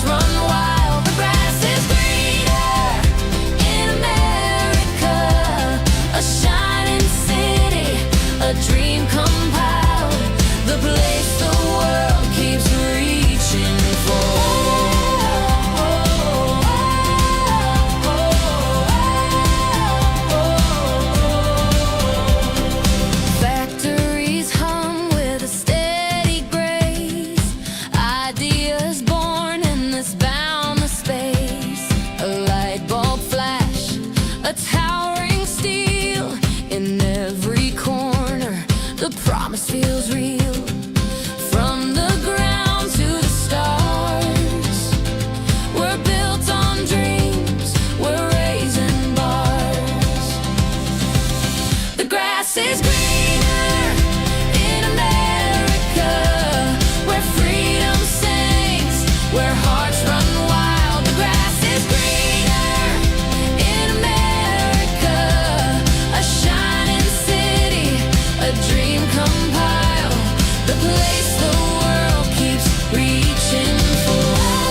hearts run wild. The grass is greener in America, a shining city, a dream compiled, the place the world keeps reaching for. Factories hum with a steady grace, ideas born in this boundless space. A light bulb flash, a towering steel in every corner. The promise feels real. From the ground to the stars, we're built on dreams, we're raising bars. The grass is greener in America, where freedom sings, where hearts run wild. The grass is greener in America, a shining city, a dream compiled, the place the world keeps reaching for.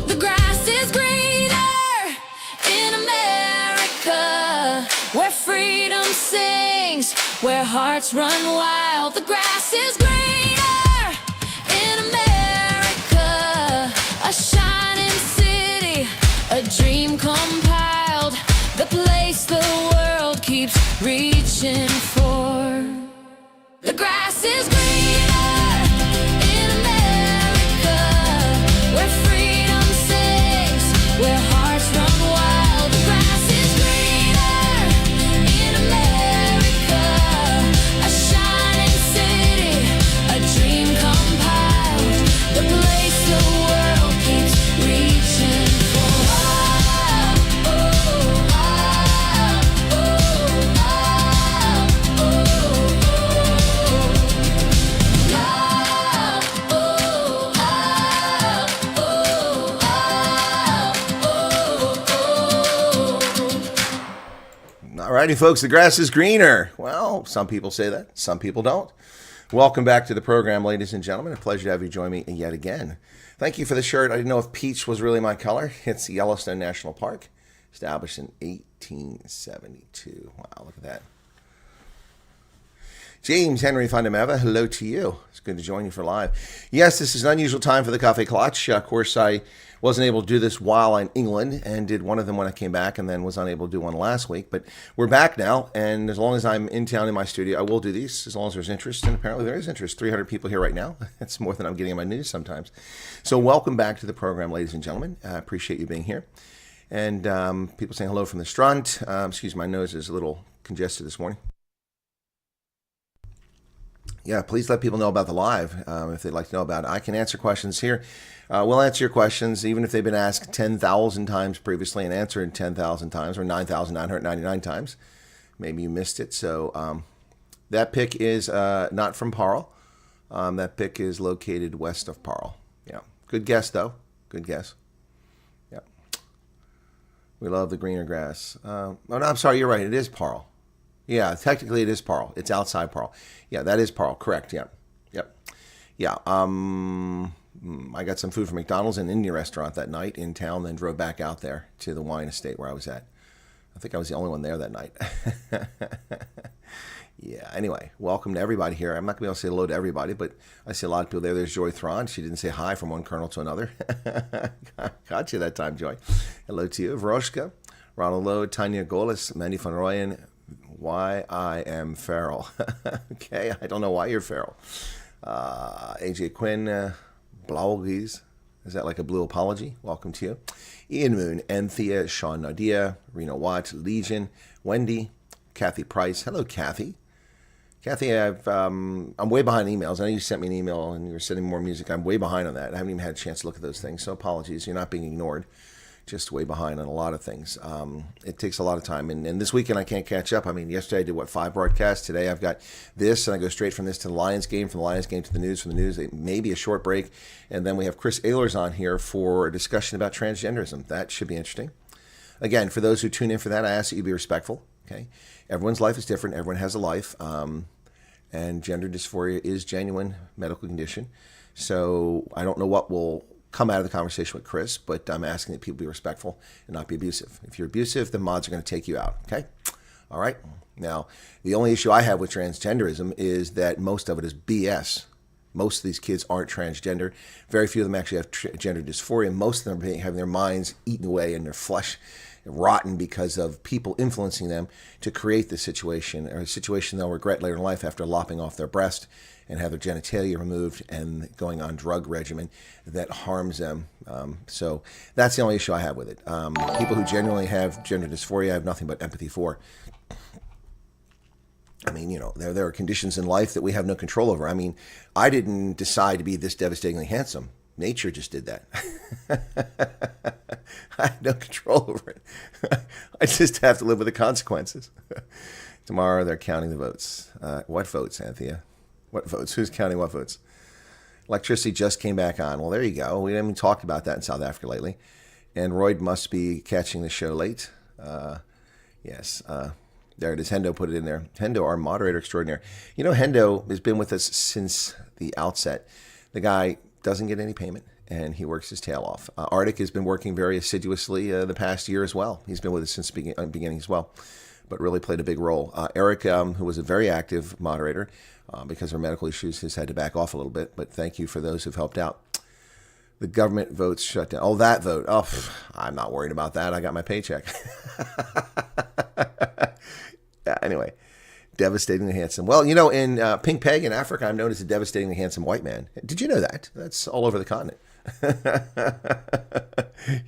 The grass is greener in America, where freedom sings, where hearts run wild. The grass is greener in America, a shining city, a dream compiled, the place the world keeps reaching for. The grass is greener in America, where freedom sings, where hearts run wild. The grass is greener in America, a shining city, a dream compiled, the place the world keeps reaching for. Alrighty, folks, the grass is greener. Well, some people say that, some people don't. Welcome back to the program, ladies and gentlemen. A pleasure to have you join me yet again. Thank you for the shirt. I didn't know if peach was really my color. It's Yellowstone National Park, established in 1872. Wow, look at that. James Henry Fundameva, hello to you. It's good to join you for live. Yes, this is an unusual time for the Kaffee Klatsch. Of course, I wasn't able to do this while in England and did one of them when I came back and then was unable to do one last week. But we're back now, and as long as I'm in town in my studio, I will do these as long as there's interest. And apparently there is interest. 300 people here right now. That's more than I'm getting in my news sometimes. So welcome back to the program, ladies and gentlemen. I appreciate you being here. And people saying hello from the front. Excuse my nose is a little congested this morning. Yeah, please let people know about the live if they'd like to know about it. I can answer questions here. We'll answer your questions, even if they've been asked 10,000 times previously and answered 10,000 times or 9,999 times. Maybe you missed it. So that pick is not from Parle. That pick is located west of Parle. Yeah, good guess, though. Good guess. Yeah. We love the greener grass. Oh, no, I'm sorry. You're right. It is Parle. Yeah, technically it is Parle. It's outside Parle. Yeah, that is Parle. Correct. Yeah. Yep. Yeah. I got some food from McDonald's and an Indian restaurant that night in town, then drove back out there to the wine estate where I was at. I think I was the only one there that night. Yeah, anyway, welcome to everybody here. I'm not going to be able to say hello to everybody, but I see a lot of people there. There's Joy Thron. She didn't say hi from one colonel to another. Got you that time, Joy. Hello to you. Vroshka, Ronald Lowe, Tanya Golis, Mandy van Rooyen. Why I am feral. Okay, I don't know why you're feral. AJ Quinn, Blaugies. Is that like a blue apology? Welcome to you. Ian Moon, Anthea, Sean Nadia, Reno Watt, Legion, Wendy, Kathy Price. Hello, Kathy. Kathy, I'm way behind emails. I know you sent me an email and you were sending more music. I'm way behind on that. I haven't even had a chance to look at those things, so apologies. You're not being ignored. just way behind on a lot of things. It takes a lot of time. And this weekend I can't catch up. I mean, yesterday I did, 5 broadcasts. Today I've got this, and I go straight from this to the Lions game, from the Lions game to the news, from the news, maybe a short break. And then we have Chris Ehlers on here for a discussion about transgenderism. That should be interesting. Again, for those who tune in for that, I ask that you be respectful. Okay, everyone's life is different. Everyone has a life. And gender dysphoria is genuine medical condition. So I don't know what will come out of the conversation with Chris, but I'm asking that people be respectful and not be abusive. If you're abusive, the mods are going to take you out, okay? All right? Now, the only issue I have with transgenderism is that most of it is BS. Most of these kids aren't transgender. Very few of them actually have gender dysphoria. Most of them are having their minds eaten away and their flesh rotten because of people influencing them to create this situation, or a situation they'll regret later in life after lopping off their breast and have their genitalia removed and going on drug regimen that harms them. So that's the only issue I have with it. People who genuinely have gender dysphoria, I have nothing but empathy for. I mean, you know, there are conditions in life that we have no control over. I mean, I didn't decide to be this devastatingly handsome. Nature just did that. I have no control over it. I just have to live with the consequences. Tomorrow they're counting the votes. What votes, Anthea? What votes? Who's counting what votes? Electricity just came back on. Well, there you go. We haven't even talked about that in South Africa lately. Android must be catching the show late. Yes. There it is. Hendo put it in there. Hendo, our moderator extraordinaire. You know, Hendo has been with us since the outset. The guy doesn't get any payment, and he works his tail off. Arctic has been working very assiduously the past year as well. He's been with us since the beginning as well, but really played a big role. Eric, who was a very active moderator, because of her medical issues, has had to back off a little bit, but thank you for those who've helped out. The government votes shut down. Oh, that vote. Oh, I'm not worried about that. I got my paycheck. Yeah, anyway, devastatingly handsome. Well, you know, in Pink Peg in Africa, I'm known as a devastatingly handsome white man. Did you know that? That's all over the continent.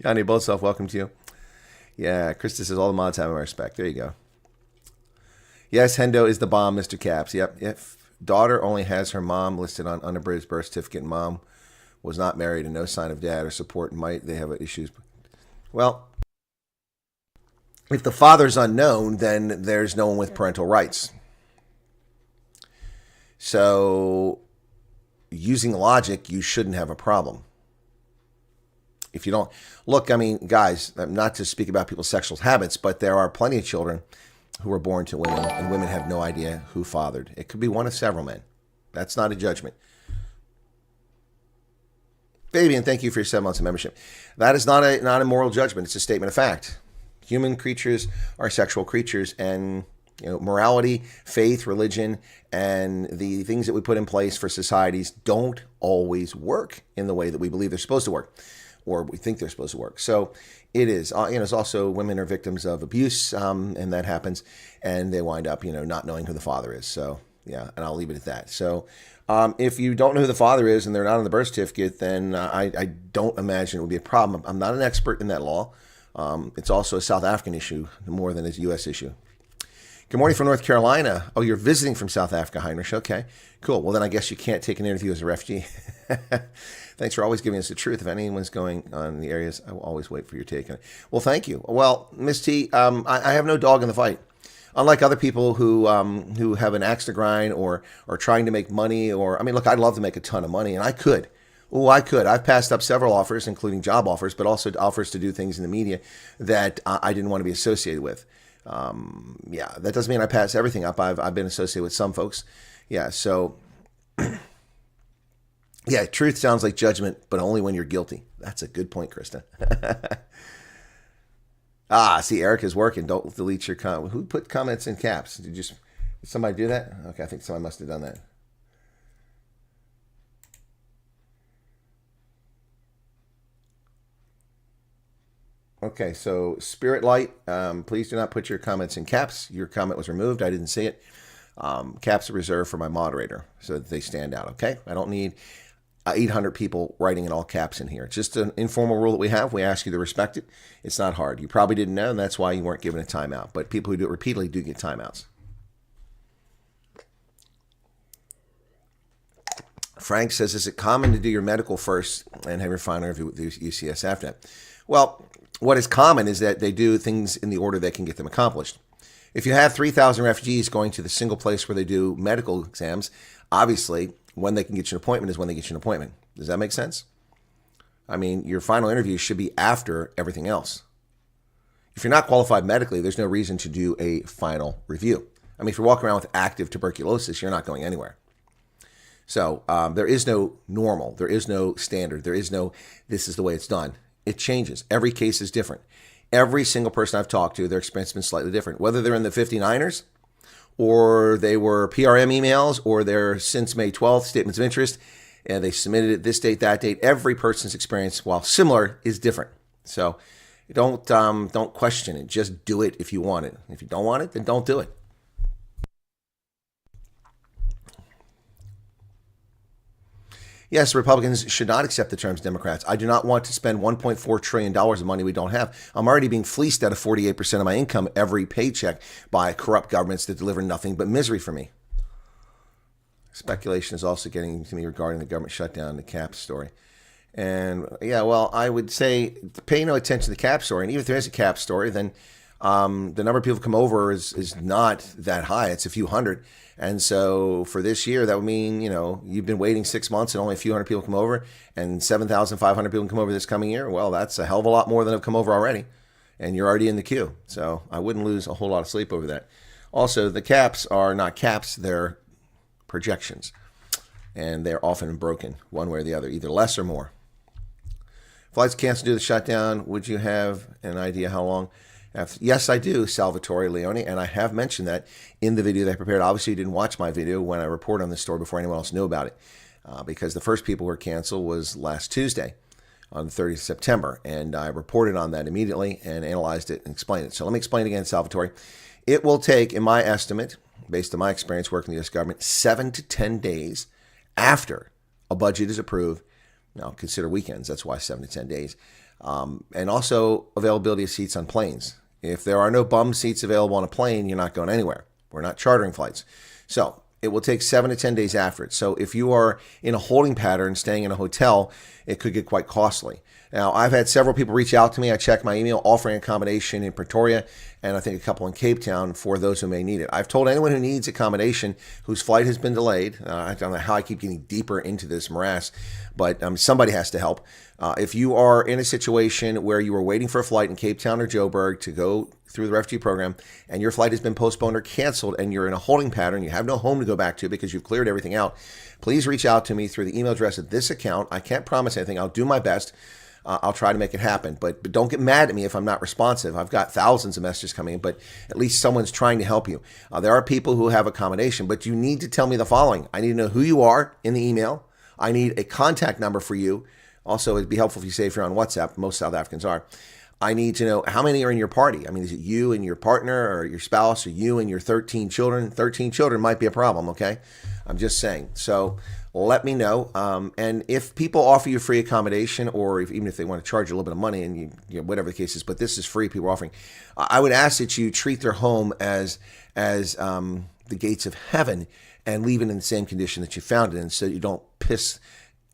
Yanni Bolsov, welcome to you. Yeah, Krista says all the mods have my respect. There you go. Yes, Hendo is the bomb, Mr. Caps. Yep. If daughter only has her mom listed on unabridged birth certificate, mom was not married and no sign of dad or support, might they have issues? Well, if the father's unknown, then there's no one with parental rights. So, using logic, you shouldn't have a problem. If you don't... Look, I mean, guys, not to speak about people's sexual habits, but there are plenty of children who are born to women, and women have no idea who fathered. It could be one of several men. That's not a judgment. Fabian, thank you for your 7 months of membership. That is not a moral judgment. It's a statement of fact. Human creatures are sexual creatures, and you know, morality, faith, religion, and the things that we put in place for societies don't always work in the way that we believe they're supposed to work, or we think they're supposed to work. So it is. You know, it's also women are victims of abuse, and that happens, and they wind up, you know, not knowing who the father is. So yeah, and I'll leave it at that. So if you don't know who the father is and they're not on the birth certificate, then I don't imagine it would be a problem. I'm not an expert in that law. It's also a South African issue more than a U.S. issue. Good morning from North Carolina. Oh, you're visiting from South Africa, Heinrich. Okay, cool. Well, then I guess you can't take an interview as a refugee. Thanks for always giving us the truth. If anyone's going on the areas, I will always wait for your take on it. Well, thank you. Well, Miss T, I have no dog in the fight. Unlike other people who have an axe to grind or trying to make money, or I mean, look, I'd love to make a ton of money, and I could. Oh, I could. I've passed up several offers, including job offers, but also offers to do things in the media that I didn't want to be associated with. Yeah, that doesn't mean I pass everything up. I've been associated with some folks. Yeah, so yeah, truth sounds like judgment, but only when you're guilty. That's a good point, Krista. See, Eric is working. Don't delete your comment. Who put comments in caps? Did somebody do that? Okay, I think somebody must have done that. Okay, so Spirit Light, please do not put your comments in caps. Your comment was removed. I didn't see it. Caps are reserved for my moderator so that they stand out, okay? I don't need 800 people writing in all caps in here. It's just an informal rule that we have. We ask you to respect it. It's not hard. You probably didn't know, and that's why you weren't given a timeout. But people who do it repeatedly do get timeouts. Frank says, is it common to do your medical first and have your final review with the UCS after that? Well, what is common is that they do things in the order that can get them accomplished. If you have 3,000 refugees going to the single place where they do medical exams, obviously when they can get you an appointment is when they get you an appointment. Does that make sense? I mean, your final interview should be after everything else. If you're not qualified medically, there's no reason to do a final review. I mean, if you're walking around with active tuberculosis, you're not going anywhere. So there is no normal. There is no standard. There is no, this is the way it's done. It changes. Every case is different. Every single person I've talked to, their experience has been slightly different. Whether they're in the 59ers or they were PRM emails or they're since May 12th statements of interest and they submitted it this date, that date. Every person's experience, while similar, is different. So don't question it. Just do it if you want it. If you don't want it, then don't do it. Yes, Republicans should not accept the terms Democrats. I do not want to spend $1.4 trillion of money we don't have. I'm already being fleeced out of 48% of my income every paycheck by corrupt governments that deliver nothing but misery for me. Speculation is also getting to me regarding the government shutdown, the cap story. And yeah, well, I would say pay no attention to the cap story. And even if there is a cap story, then the number of people who come over is not that high. It's a few hundred. And so for this year, that would mean, you've been waiting 6 months and only a few hundred people come over and 7,500 people come over this coming year. Well, that's a hell of a lot more than have come over already. And you're already in the queue. So I wouldn't lose a whole lot of sleep over that. Also, the caps are not caps. They're projections. And they're often broken one way or the other, either less or more. Flights canceled due to the shutdown. Would you have an idea how long? Yes, I do, Salvatore Leone, and I have mentioned that in the video that I prepared. Obviously, you didn't watch my video when I reported on this story before anyone else knew about it, because the first people who were canceled was last Tuesday on the 30th of September, and I reported on that immediately and analyzed it and explained it. So let me explain again, Salvatore. It will take, in my estimate, based on my experience working in the U.S. government, 7 to 10 days after a budget is approved. Now, consider weekends. That's why 7 to 10 days. And also availability of seats on planes. If there are no bum seats available on a plane, you're not going anywhere. We're not chartering flights. So it will take 7 to 10 days after it. So if you are in a holding pattern, staying in a hotel, it could get quite costly. Now, I've had several people reach out to me. I checked my email offering accommodation in Pretoria and I think a couple in Cape Town for those who may need it. I've told anyone who needs accommodation whose flight has been delayed. I don't know how I keep getting deeper into this morass, but somebody has to help. If you are in a situation where you are waiting for a flight in Cape Town or Joburg to go through the refugee program and your flight has been postponed or canceled and you're in a holding pattern, you have no home to go back to because you've cleared everything out, please reach out to me through the email address at this account. I can't promise anything. I'll do my best. I'll try to make it happen, but don't get mad at me if I'm not responsive. I've got thousands of messages coming in, but at least someone's trying to help you. There are people who have accommodation, but you need to tell me the following. I need to know who you are in the email. I need a contact number for you. Also, it'd be helpful if you say if you're on WhatsApp. Most South Africans are. I need to know how many are in your party. I mean, is it you and your partner or your spouse or you and your 13 children? 13 children might be a problem, okay? I'm just saying. So let me know. And if people offer you free accommodation or even if they want to charge you a little bit of money and you whatever the case is, but this is free, people are offering, I would ask that you treat their home as the gates of heaven and leave it in the same condition that you found it in so you don't piss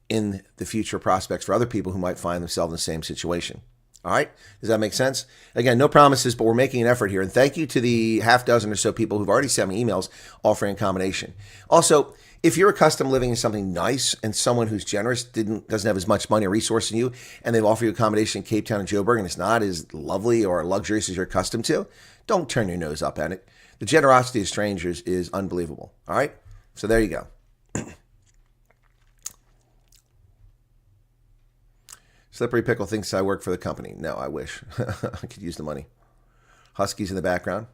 in the future prospects for other people who might find themselves in the same situation. All right. Does that make sense? Again, no promises, but we're making an effort here. And thank you to the half dozen or so people who've already sent me emails offering accommodation. Also, if you're accustomed to living in something nice and someone who's generous doesn't have as much money or resource as you, and they've offered you accommodation in Cape Town and Joburg, and it's not as lovely or luxurious as you're accustomed to, don't turn your nose up at it. The generosity of strangers is unbelievable. All right. So there you go. Slippery Pickle thinks I work for the company. No, I wish. I could use the money. Huskies in the background.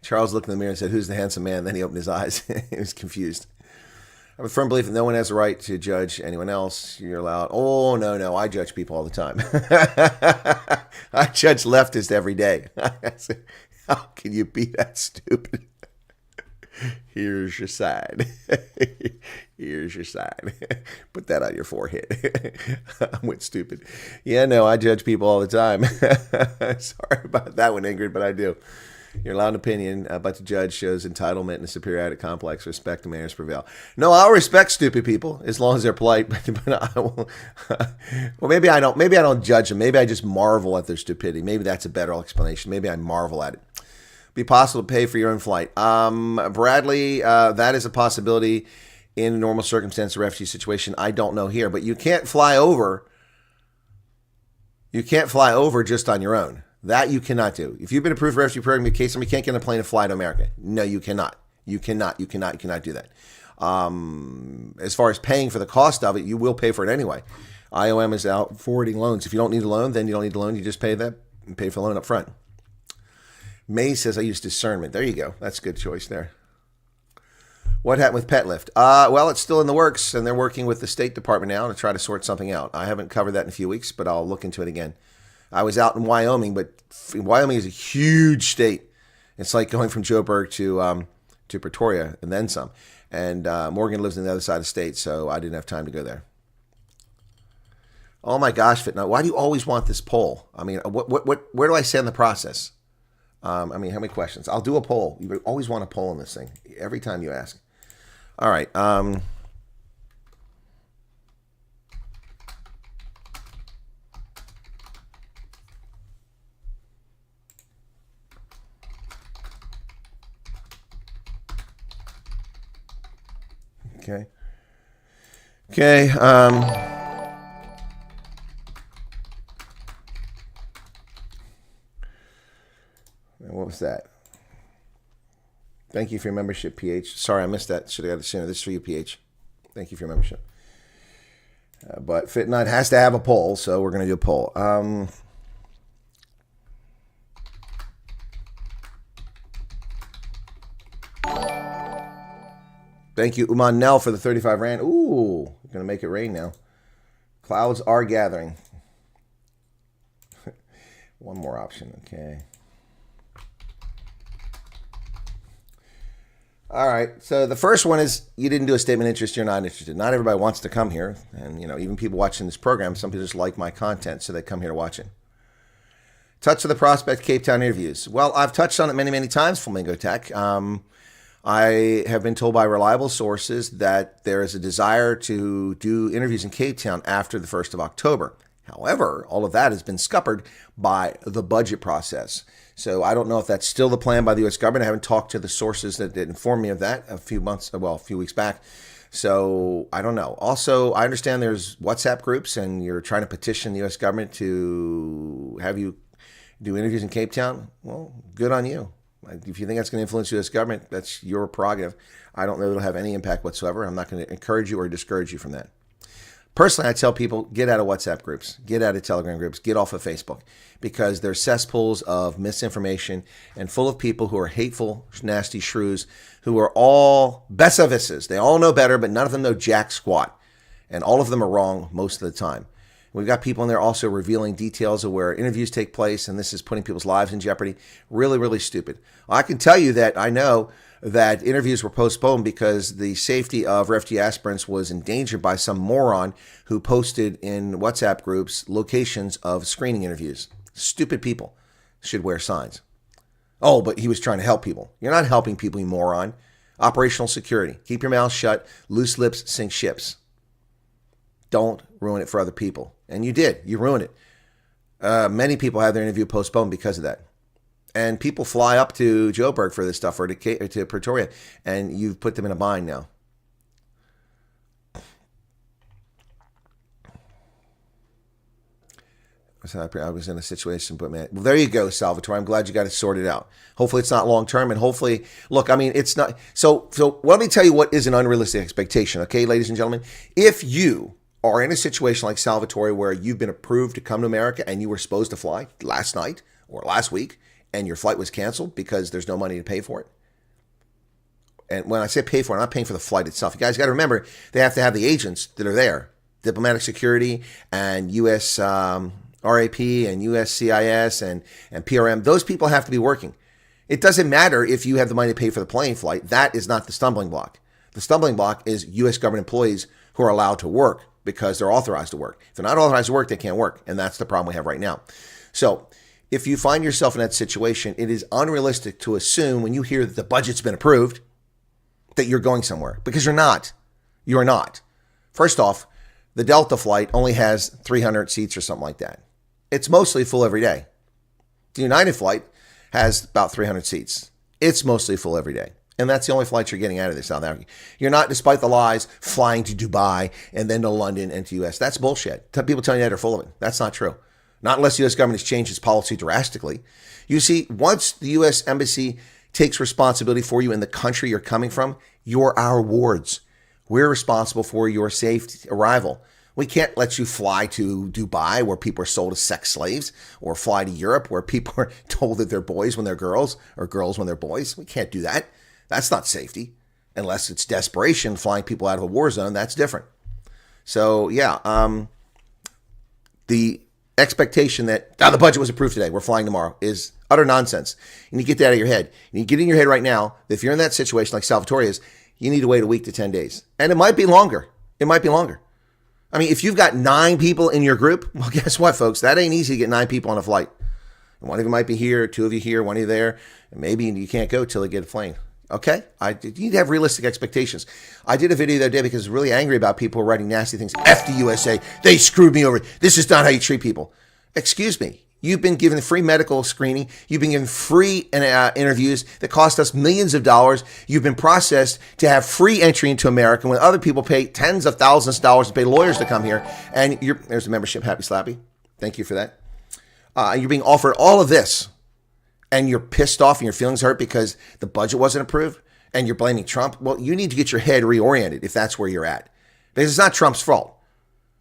Charles looked in the mirror and said, "Who's the handsome man?" Then he opened his eyes. He was confused. I have a firm belief that no one has a right to judge anyone else. You're allowed. Oh, no. I judge people all the time. I judge leftists every day. How can you be that stupid? Here's your side. Here's your side. Put that on your forehead. I went stupid. Yeah, no, I judge people all the time. Sorry about that one, Ingrid, but I do. Your loud opinion, but the judge shows entitlement and superiority complex. Respect and manners prevail. No, I'll respect stupid people as long as they're polite. But I will. Well, maybe I don't. Maybe I don't judge them. Maybe I just marvel at their stupidity. Maybe that's a better explanation. Maybe I marvel at it. Be possible to pay for your own flight. Bradley, that is a possibility in a normal circumstance, a refugee situation. I don't know here, but you can't fly over. You can't fly over just on your own. That you cannot do. If you've been approved for refugee program, in case somebody can't get on a plane and fly to America. No, you cannot. You cannot do that. As far as paying for the cost of it, you will pay for it anyway. IOM is out forwarding loans. If you don't need a loan, then you don't need a loan. You just pay that and pay for the loan up front. May says I use discernment. There you go. That's a good choice there. What happened with PetLift? Well, it's still in the works, and they're working with the State Department now to try to sort something out. I haven't covered that in a few weeks, but I'll look into it again. I was out in Wyoming, but Wyoming is a huge state. It's like going from Joburg to Pretoria and then some. And Morgan lives on the other side of the state, so I didn't have time to go there. Oh my gosh, Fitna, why do you always want this poll? I mean, where do I stand in the process? I mean, how many questions? I'll do a poll. You always want a poll in this thing every time you ask. All right. Okay. Okay. What was that? Thank you for your membership, PH. Sorry, I missed that. Should have got it sooner. This is for you, PH. Thank you for your membership. But FitNut has to have a poll, so we're going to do a poll. Thank you, Uman Nell, for the 35 Rand. Ooh, going to make it rain now. Clouds are gathering. One more option, okay. All right, so the first one is you didn't do a statement of interest, you're not interested. Not everybody wants to come here, and even people watching this program, some people just like my content, so they come here to watch it. Touch of the Prospect Cape Town interviews. Well, I've touched on it many, many times, Flamingo Tech. I have been told by reliable sources that there is a desire to do interviews in Cape Town after the 1st of October. However, all of that has been scuppered by the budget process. So I don't know if that's still the plan by the U.S. government. I haven't talked to the sources that informed me of that a few weeks back. So I don't know. Also, I understand there's WhatsApp groups and you're trying to petition the U.S. government to have you do interviews in Cape Town. Well, good on you. If you think that's going to influence the U.S. government, that's your prerogative. I don't know that it'll have any impact whatsoever. I'm not going to encourage you or discourage you from that. Personally, I tell people, get out of WhatsApp groups, get out of Telegram groups, get off of Facebook, because they're cesspools of misinformation and full of people who are hateful, nasty shrews, who are all besserwissers. They all know better, but none of them know jack squat. And all of them are wrong most of the time. We've got people in there also revealing details of where interviews take place, and this is putting people's lives in jeopardy. Really, really stupid. I can tell you that I know that interviews were postponed because the safety of refugee aspirants was endangered by some moron who posted in WhatsApp groups locations of screening interviews. Stupid people should wear signs. Oh, but he was trying to help people. You're not helping people, you moron. Operational security. Keep your mouth shut. Loose lips sink ships. Don't ruin it for other people. And you did. You ruined it. Many people had their interview postponed because of that. And people fly up to Joburg for this stuff, or to Pretoria, and you've put them in a bind now. I was in a situation, but man, well, there you go, Salvatore. I'm glad you got it sorted out. Hopefully it's not long term, and hopefully, look, I mean, it's not. So let me tell you what is an unrealistic expectation, okay, ladies and gentlemen? If you are in a situation like Salvatore where you've been approved to come to America and you were supposed to fly last night or last week, and your flight was canceled because there's no money to pay for it. And when I say pay for it, I'm not paying for the flight itself. You guys got to remember, they have to have the agents that are there, diplomatic security and U.S. RAP and USCIS and PRM. Those people have to be working. It doesn't matter if you have the money to pay for the plane flight. That is not the stumbling block. The stumbling block is U.S. government employees who are allowed to work because they're authorized to work. If they're not authorized to work, they can't work. And that's the problem we have right now. So if you find yourself in that situation, it is unrealistic to assume when you hear that the budget's been approved that you're going somewhere, because you're not. You're not. First off, the Delta flight only has 300 seats or something like that. It's mostly full every day. The United flight has about 300 seats. It's mostly full every day. And that's the only flight you're getting out of there, South Africa. You're not, despite the lies, flying to Dubai and then to London and to U.S. That's bullshit. People telling you that are full of it. That's not true. Not unless the U.S. government has changed its policy drastically. You see, once the U.S. Embassy takes responsibility for you in the country you're coming from, you're our wards. We're responsible for your safe arrival. We can't let you fly to Dubai where people are sold as sex slaves, or fly to Europe where people are told that they're boys when they're girls, or girls when they're boys. We can't do that. That's not safety. Unless it's desperation, flying people out of a war zone, that's different. So, yeah, the expectation that the budget was approved today, we're flying tomorrow, is utter nonsense. You need to get that out of your head. You need to get in your head right now that if you're in that situation like Salvatore is, you need to wait a week to 10 days. And it might be longer. It might be longer. I mean, if you've got 9 people in your group, well, guess what, folks? That ain't easy to get 9 people on a flight. One of you might be here, 2 of you here, 1 of you there, and maybe you can't go till they get a plane. Okay? You need to have realistic expectations. I did a video the other day because I was really angry about people writing nasty things. F the USA. They screwed me over. This is not how you treat people. Excuse me. You've been given free medical screening. You've been given free interviews that cost us millions of dollars. You've been processed to have free entry into America when other people pay tens of thousands of dollars to pay lawyers to come here. And there's a membership, Happy Slappy. Thank you for that. You're being offered all of this. And you're pissed off and your feelings hurt because the budget wasn't approved and you're blaming Trump. Well, you need to get your head reoriented if that's where you're at. Because it's not Trump's fault.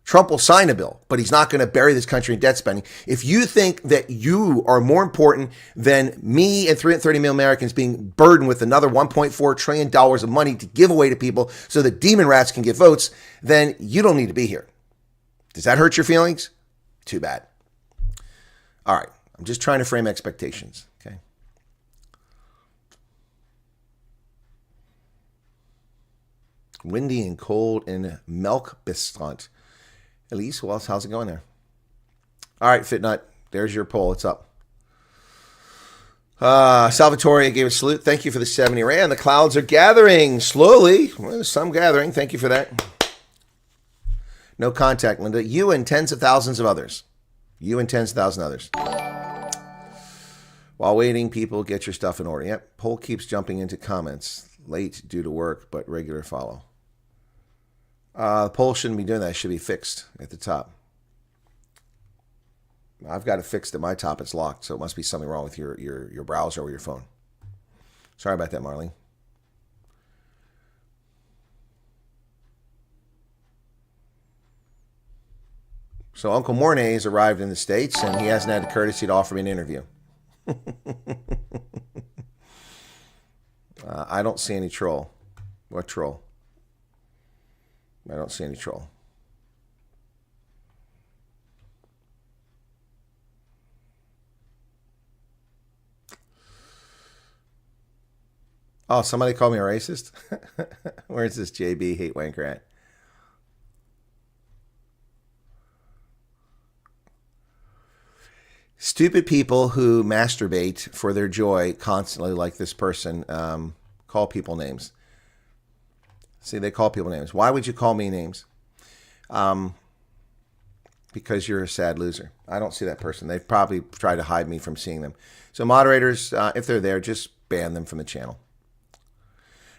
Trump will sign a bill, but he's not going to bury this country in debt spending. If you think that you are more important than me and 330 million Americans being burdened with another $1.4 trillion of money to give away to people so that demon rats can get votes, then you don't need to be here. Does that hurt your feelings? Too bad. All right. I'm just trying to frame expectations. Okay. Windy and cold in Melkbistrandt. Elise, well, how's it going there? All right, Fitnut, there's your poll. It's up. Salvatore gave a salute. Thank you for the 70 rand. The clouds are gathering slowly. Well, there's some gathering. Thank you for that. No contact, Linda. You and tens of thousands of others. You and tens of thousands of others. While waiting, people, get your stuff in order. Yep, poll keeps jumping into comments. Late due to work, but regular follow. The poll shouldn't be doing that. It should be fixed at the top. I've got it fixed at my top. It's locked, so it must be something wrong with your browser or your phone. Sorry about that, Marlene. So Uncle Mornay has arrived in the States, and he hasn't had the courtesy to offer me an interview. I don't see any troll. What troll? I don't see any troll. Oh, somebody called me a racist? Where's this JB hate wanker at? Stupid people who masturbate for their joy constantly, like this person, call people names. See, they call people names. Why would you call me names? Because you're a sad loser. I don't see that person. They've probably tried to hide me from seeing them. So moderators, if they're there, just ban them from the channel.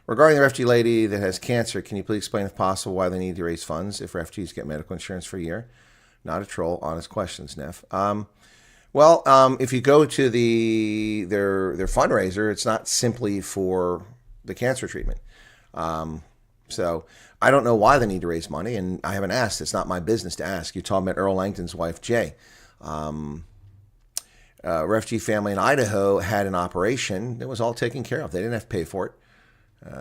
Regarding the refugee lady that has cancer, can you please explain, if possible, why they need to raise funds if refugees get medical insurance for a year? Not a troll. Honest questions, Neff. Well, if you go to their fundraiser, it's not simply for the cancer treatment. So I don't know why they need to raise money, and I haven't asked. It's not my business to ask. You're talking about Earl Langton's wife, Jay. Refugee family in Idaho had an operation that was all taken care of. They didn't have to pay for it.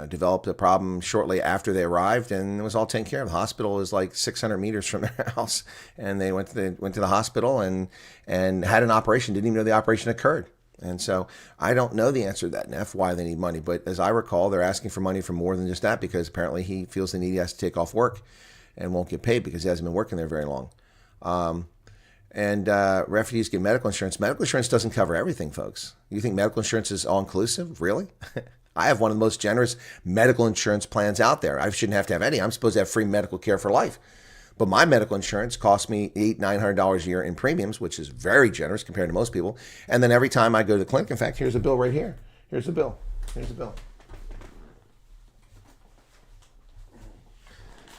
Developed a problem shortly after they arrived, and it was all taken care of. The hospital is like 600 meters from their house, and they went to the hospital and had an operation. Didn't even know the operation occurred. And so I don't know the answer to that, Neff, why they need money. But as I recall, they're asking for money for more than just that, because apparently he feels the need he has to take off work and won't get paid because he hasn't been working there very long. And refugees get medical insurance. Medical insurance doesn't cover everything, folks. You think medical insurance is all-inclusive? Really? I have one of the most generous medical insurance plans out there. I shouldn't have to have any. I'm supposed to have free medical care for life. But my medical insurance costs me $900 a year in premiums, which is very generous compared to most people. And then every time I go to the clinic, in fact, here's a bill right here. Here's the bill. Here's the bill.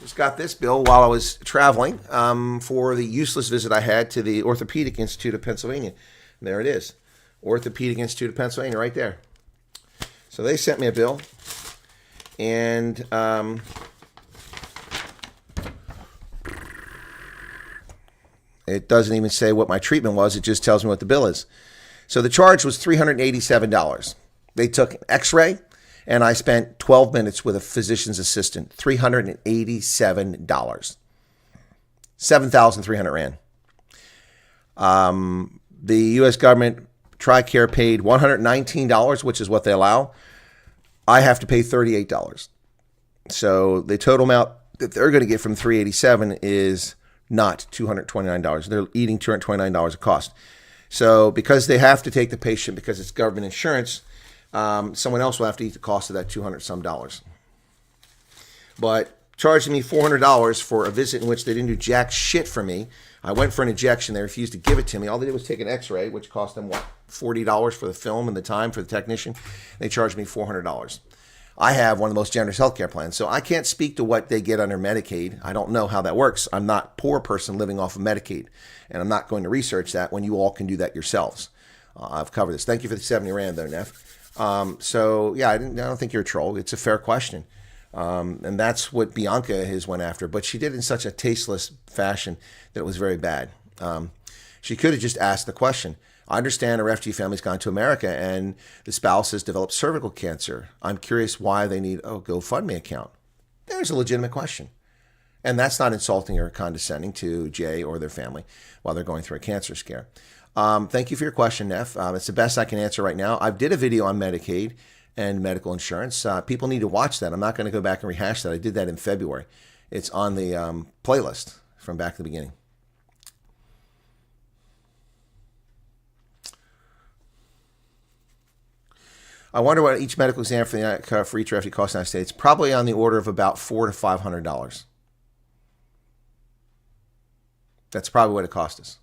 Just got this bill while I was traveling for the useless visit I had to the Orthopedic Institute of Pennsylvania. And there it is. Orthopedic Institute of Pennsylvania right there. So they sent me a bill, and it doesn't even say what my treatment was. It just tells me what the bill is. So the charge was $387. They took an x-ray, and I spent 12 minutes with a physician's assistant. $387. 7,300 rand. The U.S. government TRICARE paid $119, which is what they allow. I have to pay $38. So the total amount that they're going to get from $387 is not $229. They're eating $229 of cost. So because they have to take the patient because it's government insurance, someone else will have to eat the cost of that $200 some. But charging me $400 for a visit in which they didn't do jack shit for me. I went for an injection. They refused to give it to me. All they did was take an x-ray, which cost them, what, $40 for the film and the time for the technician. They charged me $400. I have one of the most generous healthcare plans, so I can't speak to what they get under Medicaid. I don't know how that works. I'm not a poor person living off of Medicaid, and I'm not going to research that when you all can do that yourselves. I've covered this. Thank you for the 70 rand, though, Neff. So, yeah, I don't think you're a troll. It's a fair question. And that's what Bianca has went after. But she did it in such a tasteless fashion that it was very bad. She could have just asked the question. I understand a refugee family's gone to America and the spouse has developed cervical cancer. I'm curious why they need a GoFundMe account. There's a legitimate question. And that's not insulting or condescending to Jay or their family while they're going through a cancer scare. Thank you for your question, Neff. It's the best I can answer right now. I did a video on Medicaid and medical insurance. People need to watch that. I'm not going to go back and rehash that. I did that in February. It's on the playlist from back at the beginning. I wonder what each medical exam for each refugee costs in the United States. Probably on the order of about $400 to $500. That's probably what it cost us.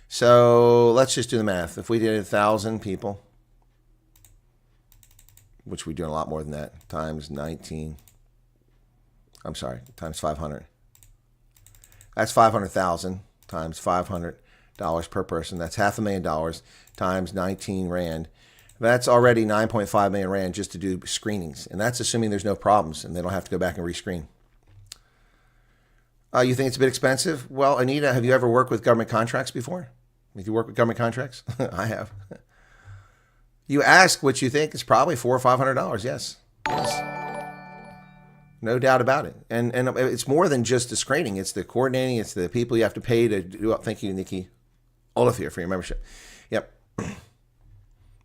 So let's just do the math. If we did 1,000 people, which we're doing a lot more than that, times 500. That's 500,000 times $500 per person. That's $500,000 times 19 rand. That's already 9.5 million rand just to do screenings. And that's assuming there's no problems and they don't have to go back and rescreen. You think it's a bit expensive? Well, Anita, have you ever worked with government contracts before? Have you worked with government contracts? I have. You ask what you think. It's probably $400 or $500. Yes. No doubt about it. And it's more than just the screening. It's the coordinating. It's the people you have to pay to do it. Thank you, Nikki Olafir, for your membership. Yep.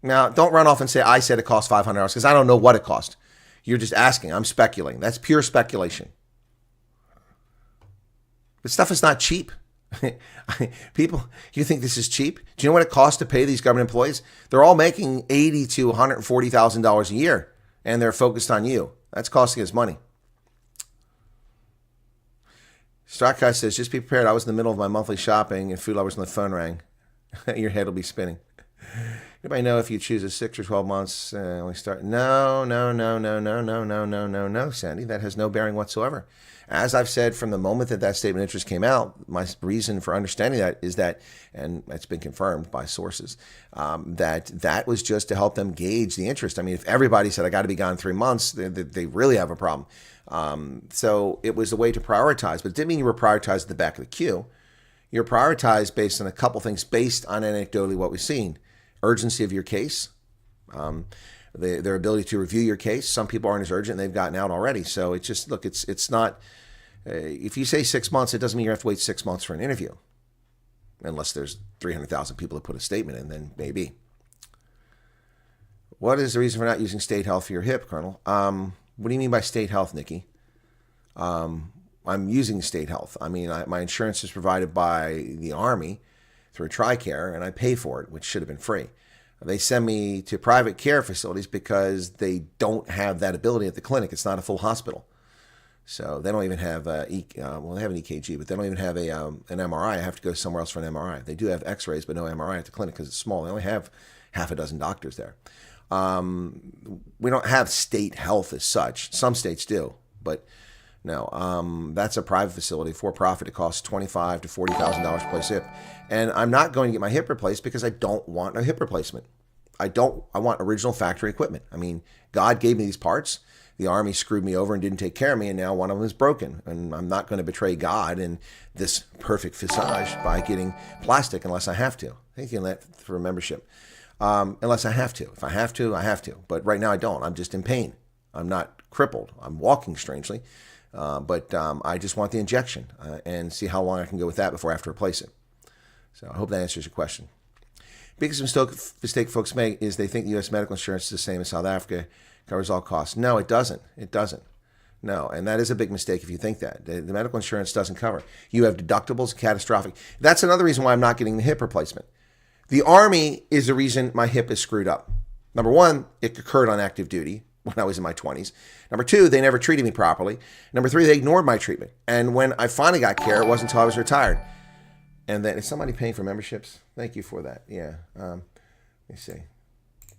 Now, don't run off and say, I said it cost $500 because I don't know what it cost. You're just asking. I'm speculating. That's pure speculation. But stuff is not cheap. People, you think this is cheap? Do you know what it costs to pay these government employees? They're all making $80,000 to $140,000 a year, and they're focused on you. That's costing us money. Stockguy says, just be prepared. I was in the middle of my monthly shopping and food lovers and the phone rang. Your head will be spinning. Anybody know if you choose a 6 or 12 months, we start? No, Sandy. That has no bearing whatsoever. As I've said from the moment that statement of interest came out, my reason for understanding that is that, and it's been confirmed by sources, that was just to help them gauge the interest. I mean, if everybody said, I got to be gone 3 months, they really have a problem. So it was a way to prioritize, but it didn't mean you were prioritized at the back of the queue. You're prioritized based on a couple things, based on anecdotally what we've seen. Urgency of your case, their ability to review your case. Some people aren't as urgent, and they've gotten out already. So it's just, look, it's not, if you say 6 months, it doesn't mean you have to wait 6 months for an interview. Unless there's 300,000 people that put a statement in, then maybe. What is the reason for not using state health for your hip, Colonel? What do you mean by state health, Nikki? I'm using state health. I mean, my insurance is provided by the Army through TRICARE, and I pay for it, which should have been free. They send me to private care facilities because they don't have that ability at the clinic. It's not a full hospital. So they don't even have, well, they have an EKG, but they don't even have an MRI. I have to go somewhere else for an MRI. They do have x-rays, but no MRI at the clinic because it's small. They only have half a dozen doctors there. We don't have state health as such. Some states do, but no. That's a private facility, for profit. It costs $25,000 to $40,000 to place hip. And I'm not going to get my hip replaced because I don't want a hip replacement. I want original factory equipment. I mean, God gave me these parts. The Army screwed me over and didn't take care of me, and now one of them is broken. And I'm not going to betray God and this perfect visage by getting plastic unless I have to. Thank you for a membership. Unless I have to. If I have to, I have to. But right now I don't. I'm just in pain. I'm not crippled. I'm walking strangely. But I just want the injection and see how long I can go with that before I have to replace it. So I hope that answers your question. Biggest mistake folks make is they think U.S. medical insurance is the same as South Africa, covers all costs. No, it doesn't. It doesn't. No, and that is a big mistake if you think that. The medical insurance doesn't cover. You have deductibles, catastrophic. That's another reason why I'm not getting the hip replacement. The Army is the reason my hip is screwed up. Number one, it occurred on active duty when I was in my 20s. Number two, they never treated me properly. Number three, they ignored my treatment. And when I finally got care, it wasn't until I was retired. And then, is somebody paying for memberships? Thank you for that. Yeah. Let me see.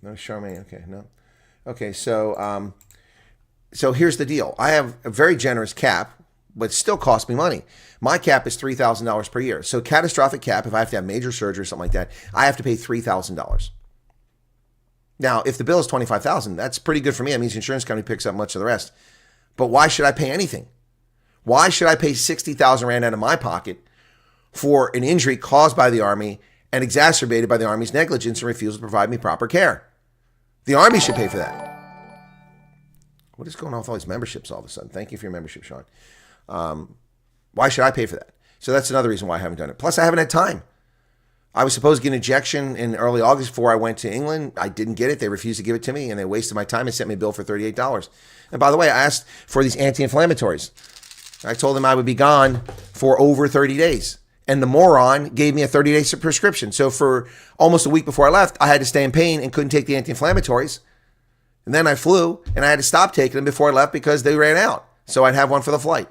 No, Charmaine. Okay, no. Okay, so here's the deal. I have a very generous cap, but it still costs me money. My cap is $3,000 per year. So catastrophic cap, if I have to have major surgery or something like that, I have to pay $3,000. Now, if the bill is $25,000, that's pretty good for me. That means the insurance company picks up much of the rest. But why should I pay anything? Why should I pay 60,000 Rand out of my pocket for an injury caused by the Army and exacerbated by the Army's negligence and refusal to provide me proper care? The Army should pay for that. What is going on with all these memberships all of a sudden? Thank you for your membership, Sean. Why should I pay for that? So that's another reason why I haven't done it. Plus, I haven't had time. I was supposed to get an injection in early August before I went to England. I didn't get it. They refused to give it to me, and they wasted my time and sent me a bill for $38. And by the way, I asked for these anti-inflammatories. I told them I would be gone for over 30 days. And the moron gave me a 30-day prescription. So for almost a week before I left, I had to stay in pain and couldn't take the anti-inflammatories. And then I flew, and I had to stop taking them before I left because they ran out. So I'd have one for the flight.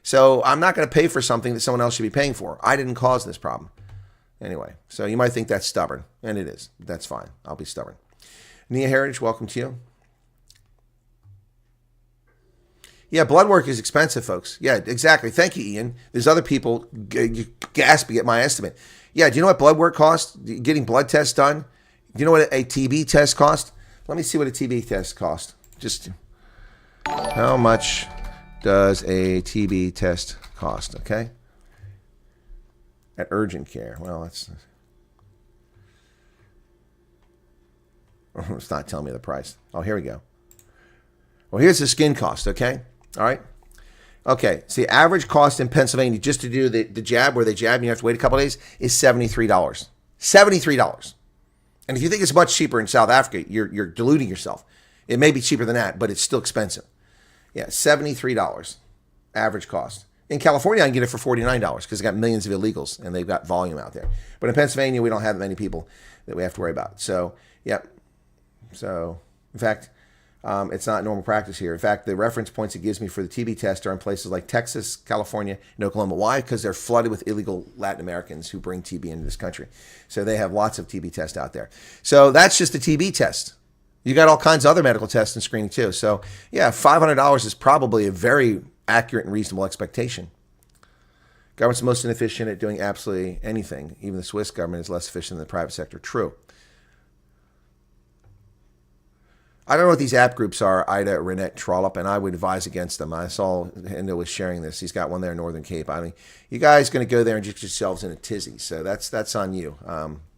So I'm not going to pay for something that someone else should be paying for. I didn't cause this problem. Anyway, so you might think that's stubborn, and it is. That's fine. I'll be stubborn. Nia Heritage, welcome to you. Yeah, blood work is expensive, folks. Yeah, exactly. Thank you, Ian. There's other people gasping at my estimate. Yeah, do you know what blood work costs? Getting blood tests done? Do you know what a TB test costs? Let me see what a TB test costs. Just how much does a TB test cost, okay? At urgent care. Well, it's not telling me the price. Oh, here we go. Well, here's the skin cost, okay? All right. Okay. So the average cost in Pennsylvania just to do the jab where they jab and you have to wait a couple of days is $73. $73. And if you think it's much cheaper in South Africa, you're deluding yourself. It may be cheaper than that, but it's still expensive. Yeah, $73 average cost. In California, I can get it for $49 because they got millions of illegals and they've got volume out there. But in Pennsylvania, we don't have that many people that we have to worry about. So, yep. So, in fact, it's not normal practice here. In fact, the reference points it gives me for the TB test are in places like Texas, California, and Oklahoma. Why? Because they're flooded with illegal Latin Americans who bring TB into this country. So they have lots of TB tests out there. So that's just a TB test. You got all kinds of other medical tests and screening too. So yeah, $500 is probably a very accurate and reasonable expectation. Government's the most inefficient at doing absolutely anything. Even the Swiss government is less efficient than the private sector. True. I don't know what these app groups are, Ida, Renette, Trollop, and I would advise against them. I saw Hendo was sharing this. He's got one there in Northern Cape. I mean, you guys going to go there and get yourselves in a tizzy. So that's on you.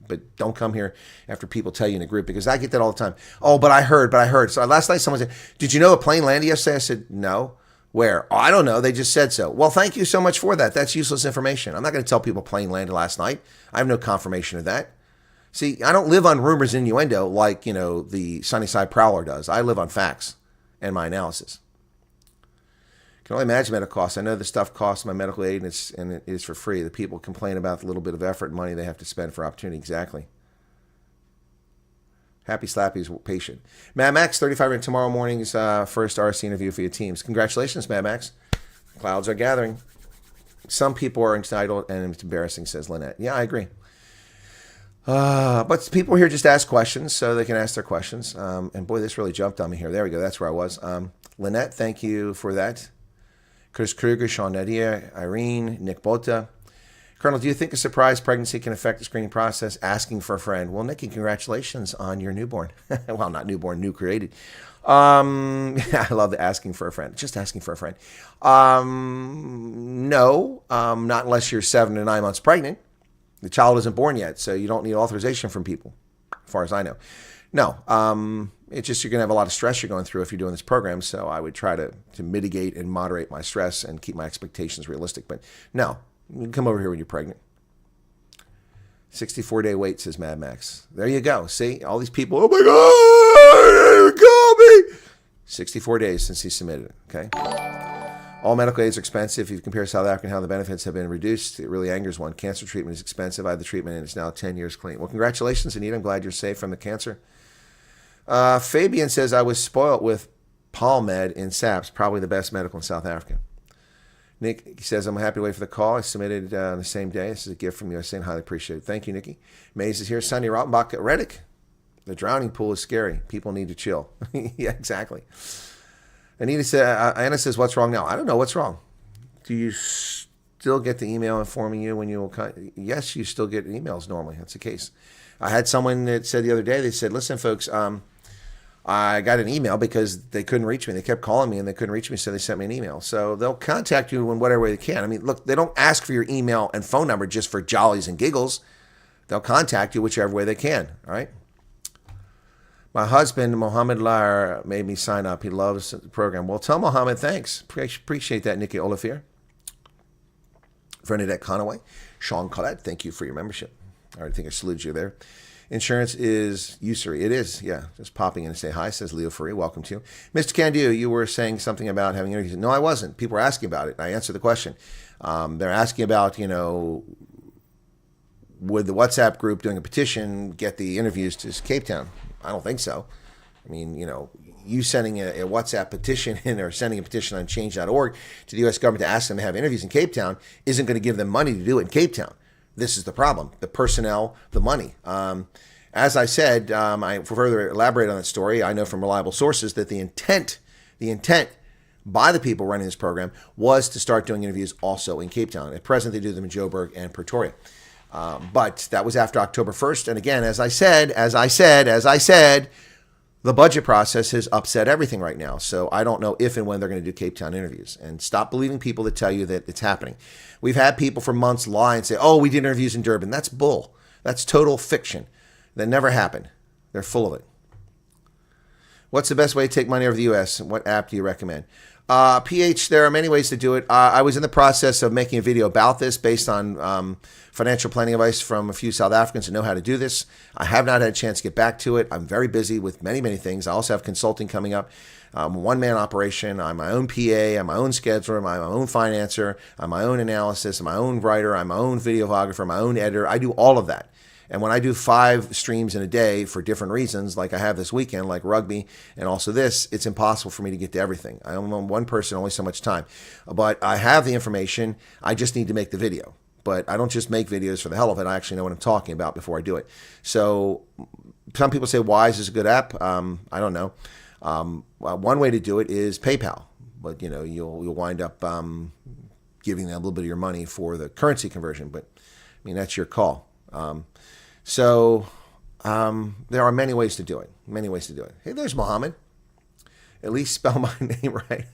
But don't come here after people tell you in a group, because I get that all the time. Oh, but I heard. So last night someone said, did you know a plane landed yesterday? I said, no. Where? Oh, I don't know. They just said so. Well, thank you so much for that. That's useless information. I'm not going to tell people a plane landed last night. I have no confirmation of that. See, I don't live on rumors and innuendo like, the Sunnyside Prowler does. I live on facts and my analysis. Can only imagine medical costs. I know the stuff costs my medical aid, and it is for free. The people complain about the little bit of effort and money they have to spend for opportunity. Exactly. Happy Slappy's patient. Mad Max, 35 in tomorrow morning's first RC interview for your teams. Congratulations, Mad Max. Clouds are gathering. Some people are entitled, and it's embarrassing, says Lynette. Yeah, I agree. But people here just ask questions, so they can ask their questions. And boy, this really jumped on me here. There we go. That's where I was. Lynette, thank you for that. Chris Kruger, Sean Nadia, Irene, Nick Bota. Colonel, do you think a surprise pregnancy can affect the screening process? Asking for a friend. Well, Nikki, congratulations on your newborn. Well, not newborn, new created. I love the asking for a friend. Just asking for a friend. No, not unless you're 7 to 9 months pregnant. The child isn't born yet, so you don't need authorization from people, as far as I know. No, it's just you're going to have a lot of stress you're going through if you're doing this program, so I would try to mitigate and moderate my stress and keep my expectations realistic. But no, you can come over here when you're pregnant. 64-day wait, says Mad Max. There you go. See, all these people, oh my God, call me. 64 days since he submitted it, okay? All medical aids are expensive. If you compare South Africa and how the benefits have been reduced, it really angers one. Cancer treatment is expensive. I had the treatment, and it's now 10 years clean. Well, congratulations, Anita. I'm glad you're safe from the cancer. Fabian says, I was spoiled with Palmed in SAPS, probably the best medical in South Africa. Nick says, I'm happy to wait for the call. I submitted on the same day. This is a gift from you. I say, highly appreciate it. Thank you, Nikki. Maze is here. Sunny Rottenbach at Reddick. The drowning pool is scary. People need to chill. Yeah, exactly. Anita Anna says, what's wrong now? I don't know what's wrong. Do you still get the email informing you when you will Yes, you still get emails normally. That's the case. I had someone that said the other day, they said, listen, folks, I got an email because they couldn't reach me. They kept calling me and they couldn't reach me, so they sent me an email. So they'll contact you in whatever way they can. I mean, look, they don't ask for your email and phone number just for jollies and giggles. They'll contact you whichever way they can, all right? My husband, Mohammed Lar, made me sign up. He loves the program. Well, tell Mohammed thanks. Appreciate that, Nikki Olivier. Bernadette Conaway. Sean Collette, thank you for your membership. All right, I think I saluted you there. Insurance is usury. It is, yeah. Just popping in to say hi, says Leo Free. Welcome to you. Mr. Candu, you were saying something about having interviews. No, I wasn't. People were asking about it. I answered the question. They're asking about, would the WhatsApp group doing a petition get the interviews to Cape Town? I don't think so. I mean, you sending a WhatsApp petition in or sending a petition on change.org to the U.S. government to ask them to have interviews in Cape Town isn't going to give them money to do it in Cape Town. This is the problem. The personnel, the money. As I said, I further elaborate on that story. I know from reliable sources that the intent by the people running this program was to start doing interviews also in Cape Town. At present, they do them in Joburg and Pretoria. But that was after October 1st. And again, as I said, the budget process has upset everything right now. So I don't know if and when they're going to do Cape Town interviews. And stop believing people that tell you that it's happening. We've had people for months lie and say, oh, we did interviews in Durban. That's bull. That's total fiction. That never happened. They're full of it. What's the best way to take money over the U.S.? What app do you recommend? PH, there are many ways to do it. I was in the process of making a video about this based on financial planning advice from a few South Africans who know how to do this. I have not had a chance to get back to it. I'm very busy with many, many things. I also have consulting coming up. I'm a one-man operation. I'm my own PA. I'm my own scheduler. I'm my own financer. I'm my own analysis. I'm my own writer. I'm my own videographer, my own editor. I do all of that. And when I do 5 streams in a day for different reasons, like I have this weekend, like rugby and also this, it's impossible for me to get to everything. I'm one person, only so much time. But I have the information. I just need to make the video. But I don't just make videos for the hell of it. I actually know what I'm talking about before I do it. So some people say Wise is a good app. I don't know. One way to do it is PayPal. But, you'll wind up giving them a little bit of your money for the currency conversion. But, I mean, that's your call. So there are many ways to do it. Many ways to do it. Hey, there's Mohammed. At least spell my name right.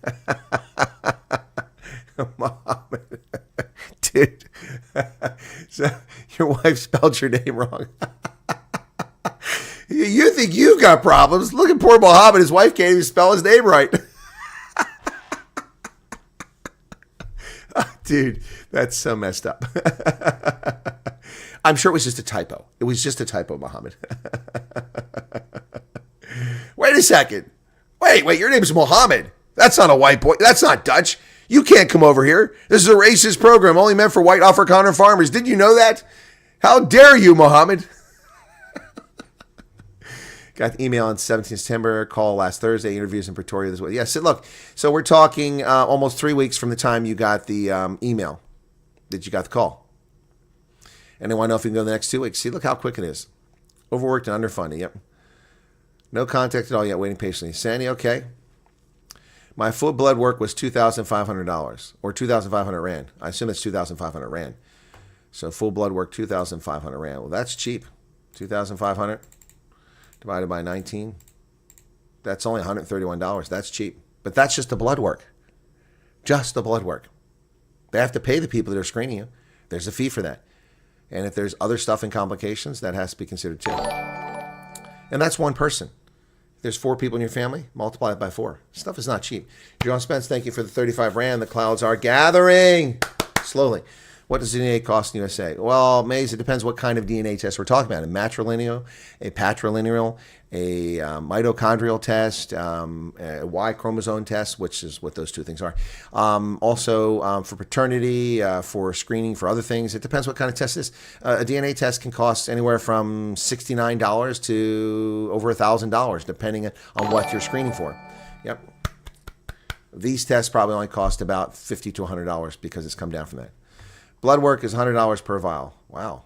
Mohammed. Dude. So your wife spelled your name wrong. You think you've got problems? Look at poor Mohammed. His wife can't even spell his name right. Dude, that's so messed up. I'm sure it was just a typo. It was just a typo, Mohammed. Wait a second. Wait, your name's Mohammed. That's not a white boy. That's not Dutch. You can't come over here. This is a racist program only meant for white Afrikaner farmers. Did you know that? How dare you, Mohammed? Got the email on 17th September, call last Thursday, interviews in Pretoria this way. Yeah, so look, so we're talking almost 3 weeks from the time you got the email that you got the call. And they want to know if you can go the next 2 weeks. See, look how quick it is. Overworked and underfunded, yep. No contact at all yet, waiting patiently. Sandy, okay. My full blood work was $2,500 or 2,500 Rand. I assume it's 2,500 Rand. So full blood work, 2,500 Rand. Well, that's cheap. 2,500 divided by 19. That's only $131. That's cheap. But that's just the blood work. Just the blood work. They have to pay the people that are screening you. There's a fee for that. And if there's other stuff and complications, that has to be considered too. And that's one person. If there's 4 people in your family, multiply it by 4. Stuff is not cheap. John Spence, thank you for the 35 Rand. The clouds are gathering slowly. What does DNA cost in the USA? Well, Maze, it depends what kind of DNA test we're talking about. A matrilineal, a patrilineal, a mitochondrial test, a Y chromosome test, which is what those 2 things are. Also, for paternity, for screening, for other things. It depends what kind of test it is. A DNA test can cost anywhere from $69 to over $1,000, depending on what you're screening for. Yep. These tests probably only cost about $50 to $100 because it's come down from that. Blood work is $100 per vial. Wow.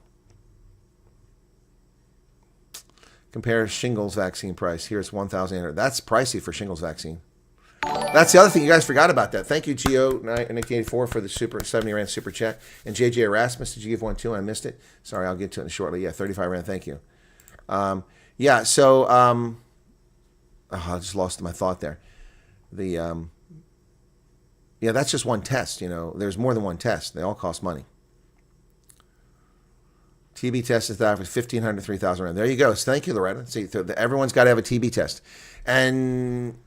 Compare shingles vaccine price. Here's $1,800. That's pricey for shingles vaccine. That's the other thing. You guys forgot about that. Thank you, Geo1984, for the super 70 Rand super chat. And JJ Erasmus, did you give one too? I missed it. Sorry, I'll get to it shortly. Yeah, 35 Rand. Thank you. Yeah, so I just lost my thought there. Yeah, that's just one test, you know. There's more than one test. They all cost money. TB test is that for 1,500 to 3,000 Rand. There you go. So thank you, Loretta. See, everyone's got to have a TB test. And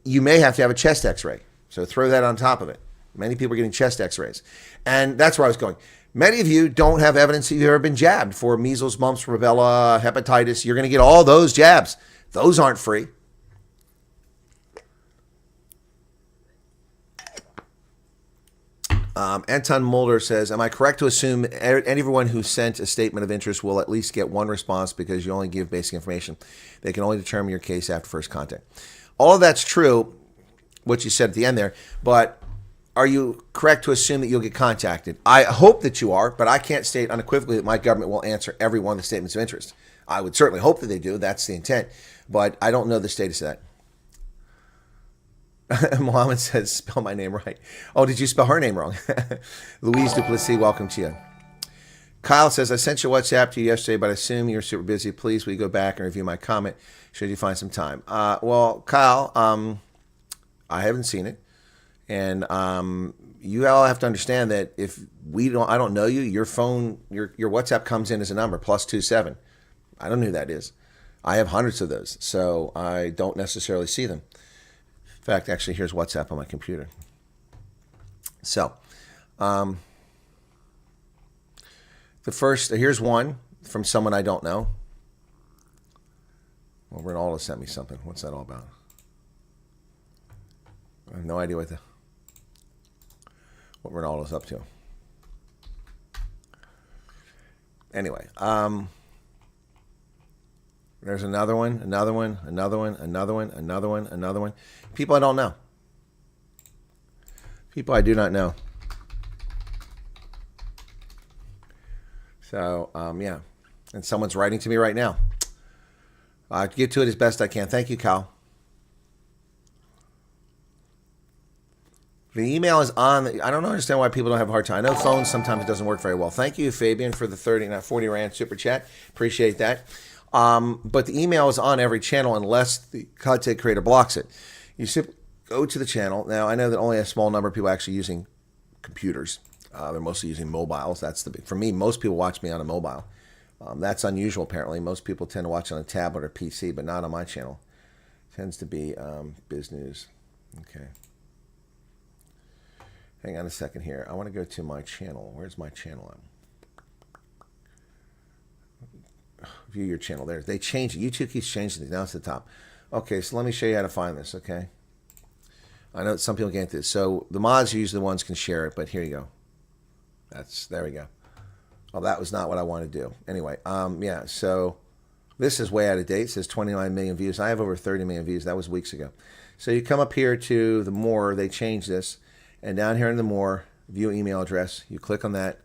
you may have to have a chest x-ray. So throw that on top of it. Many people are getting chest x-rays. And that's where I was going. Many of you don't have evidence that you've ever been jabbed for measles, mumps, rubella, hepatitis. You're going to get all those jabs. Those aren't free. Anton Mulder says, am I correct to assume everyone who sent a statement of interest will at least get one response because you only give basic information? They can only determine your case after first contact. All of that's true, what you said at the end there, but are you correct to assume that you'll get contacted? I hope that you are, but I can't state unequivocally that my government will answer every one of the statements of interest. I would certainly hope that they do. That's the intent, but I don't know the status of that. Mohammed says, spell my name right. Oh, did you spell her name wrong? Louise Duplessis, welcome to you. Kyle says, I sent your WhatsApp to you yesterday, but I assume you're super busy. Please, will you go back and review my comment should you find some time? Well, Kyle, I haven't seen it. And you all have to understand that if I don't know you, your phone, your WhatsApp comes in as a number, +27. I don't know who that is. I have hundreds of those, so I don't necessarily see them. In fact, actually, here's WhatsApp on my computer. So, here's one from someone I don't know. Well, Ronaldo sent me something. What's that all about? I have no idea what Ronaldo's up to. Anyway, there's another one. People I don't know. People I do not know. So, yeah. And someone's writing to me right now. I'll get to it as best I can. Thank you, Kyle. The email is on. I don't understand why people don't have a hard time. I know phones sometimes it doesn't work very well. Thank you, Fabian, for the 40 Rand super chat. Appreciate that. But the email is on every channel unless the content creator blocks it. You simply go to the channel. Now, I know that only a small number of people are actually using computers. They're mostly using mobiles. For me, most people watch me on a mobile. That's unusual, apparently. Most people tend to watch on a tablet or PC, but not on my channel. It tends to be Biz News. Okay. Hang on a second here. I want to go to my channel. Where's my channel at? View your channel there. They change it. YouTube keeps changing it. Now it's the top. Okay, so let me show you how to find this, okay? I know some people can't do this. So the mods are usually the ones can share it, but here you go. There we go. Oh, that was not what I wanted to do. Anyway, yeah, so this is way out of date. It says 29 million views. I have over 30 million views. That was weeks ago. So you come up here to the more, they changed this, and down here in the more, view email address, you click on that,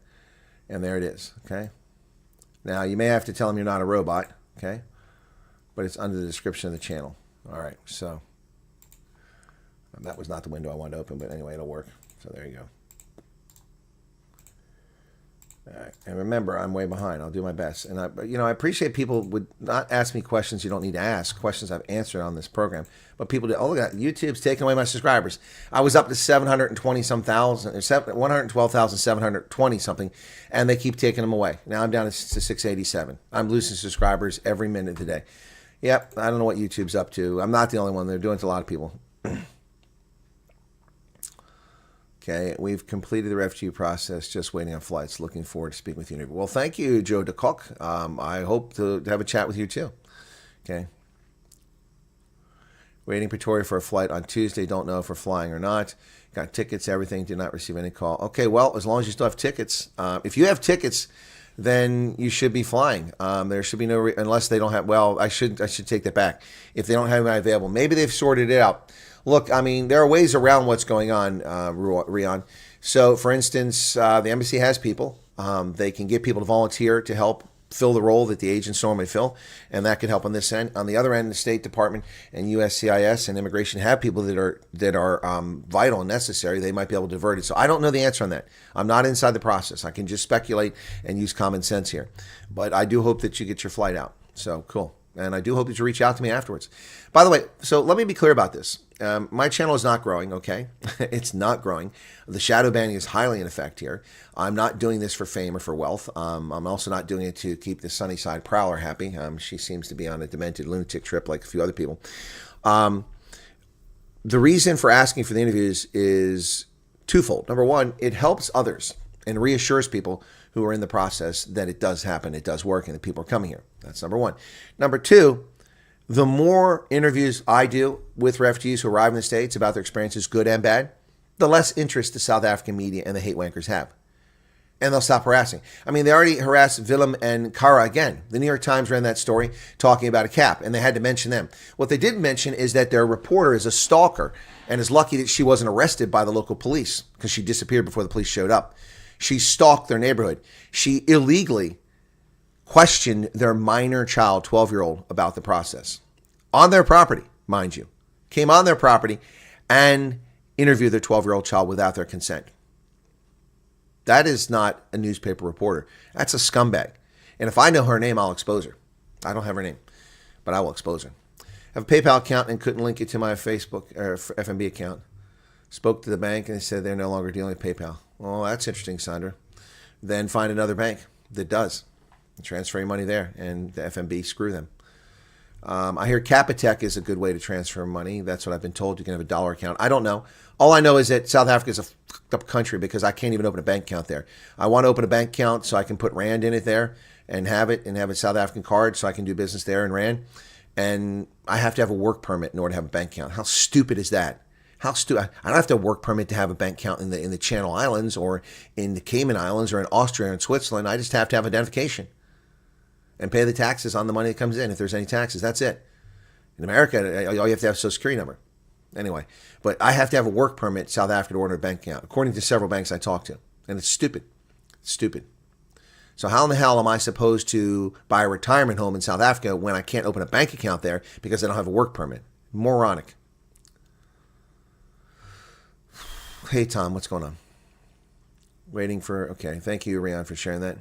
and there it is, okay? Now, you may have to tell them you're not a robot, okay? But it's under the description of the channel. All right, so that was not the window I wanted to open, but anyway, it'll work. So there you go. All right. And remember, I'm way behind. I'll do my best. And I appreciate people would not ask me questions you don't need to ask, questions I've answered on this program. But people do, oh, look at that. YouTube's taking away my subscribers. I was up to 720-some thousand, 112,720 something, and they keep taking them away. Now I'm down to 687. I'm losing subscribers every minute today. Yep, I don't know what YouTube's up to. I'm not the only one. They're doing it to a lot of people. Okay, we've completed the refugee process, just waiting on flights. Looking forward to speaking with you. Well, thank you, Joe DeCock. I hope to have a chat with you too. Okay. Waiting Pretoria for a flight on Tuesday. Don't know if we're flying or not. Got tickets, everything. Did not receive any call. Okay, well, as long as you still have tickets. If you have tickets, then you should be flying. There should be no, unless they don't have, well, I should take that back. If they don't have any available, maybe they've sorted it out. Look, I mean, there are ways around what's going on, Rion. So, for instance, the embassy has people. They can get people to volunteer to help fill the role that the agents normally fill, and that could help on this end. On the other end, the State Department and USCIS and Immigration have people that are vital and necessary. They might be able to divert it. So I don't know the answer on that. I'm not inside the process. I can just speculate and use common sense here. But I do hope that you get your flight out. So, cool. And I do hope that you reach out to me afterwards. By the way, so let me be clear about this. My channel is not growing, okay? It's not growing. The shadow banning is highly in effect here. I'm not doing this for fame or for wealth. I'm also not doing it to keep the Sunnyside Prowler happy. She seems to be on a demented lunatic trip like a few other people. The reason for asking for the interviews is twofold. Number one, it helps others and reassures people who are in the process that it does happen, it does work, and that people are coming here. That's number one. Number two, the more interviews I do with refugees who arrive in the States about their experiences, good and bad, the less interest the South African media and the hate wankers have. And they'll stop harassing. I mean, they already harassed Willem and Kara again. The New York Times ran that story talking about a cap, and they had to mention them. What they didn't mention is that their reporter is a stalker and is lucky that she wasn't arrested by the local police because she disappeared before the police showed up. She stalked their neighborhood. She illegally questioned their minor child, 12-year-old, about the process. On their property, mind you. Came on their property and interviewed their 12-year-old child without their consent. That is not a newspaper reporter. That's a scumbag. And if I know her name, I'll expose her. I don't have her name, but I will expose her. I have a PayPal account and couldn't link it to my Facebook or FNB account. Spoke to the bank and they said they're no longer dealing with PayPal. Well, that's interesting, Sandra. Then find another bank that does. Transfer your money there, and the FNB, screw them. I hear Capitec is a good way to transfer money. That's what I've been told. You can have a dollar account. I don't know. All I know is that South Africa is a fucked up country because I can't even open a bank account there. I want to open a bank account so I can put Rand in it there and have a South African card so I can do business there in Rand. And I have to have a work permit in order to have a bank account. How stupid is that? How stupid! I don't have to have a work permit to have a bank account in the Channel Islands or in the Cayman Islands or in Austria or in Switzerland. I just have to have identification and pay the taxes on the money that comes in if there's any taxes. That's it. In America, all you have to have a social security number. Anyway, but I have to have a work permit in South Africa to order a bank account, according to several banks I talked to. And it's stupid. It's stupid. So how in the hell am I supposed to buy a retirement home in South Africa when I can't open a bank account there because I don't have a work permit? Moronic. Hey, Tom, what's going on? Waiting for, okay. Thank you, Rian, for sharing that.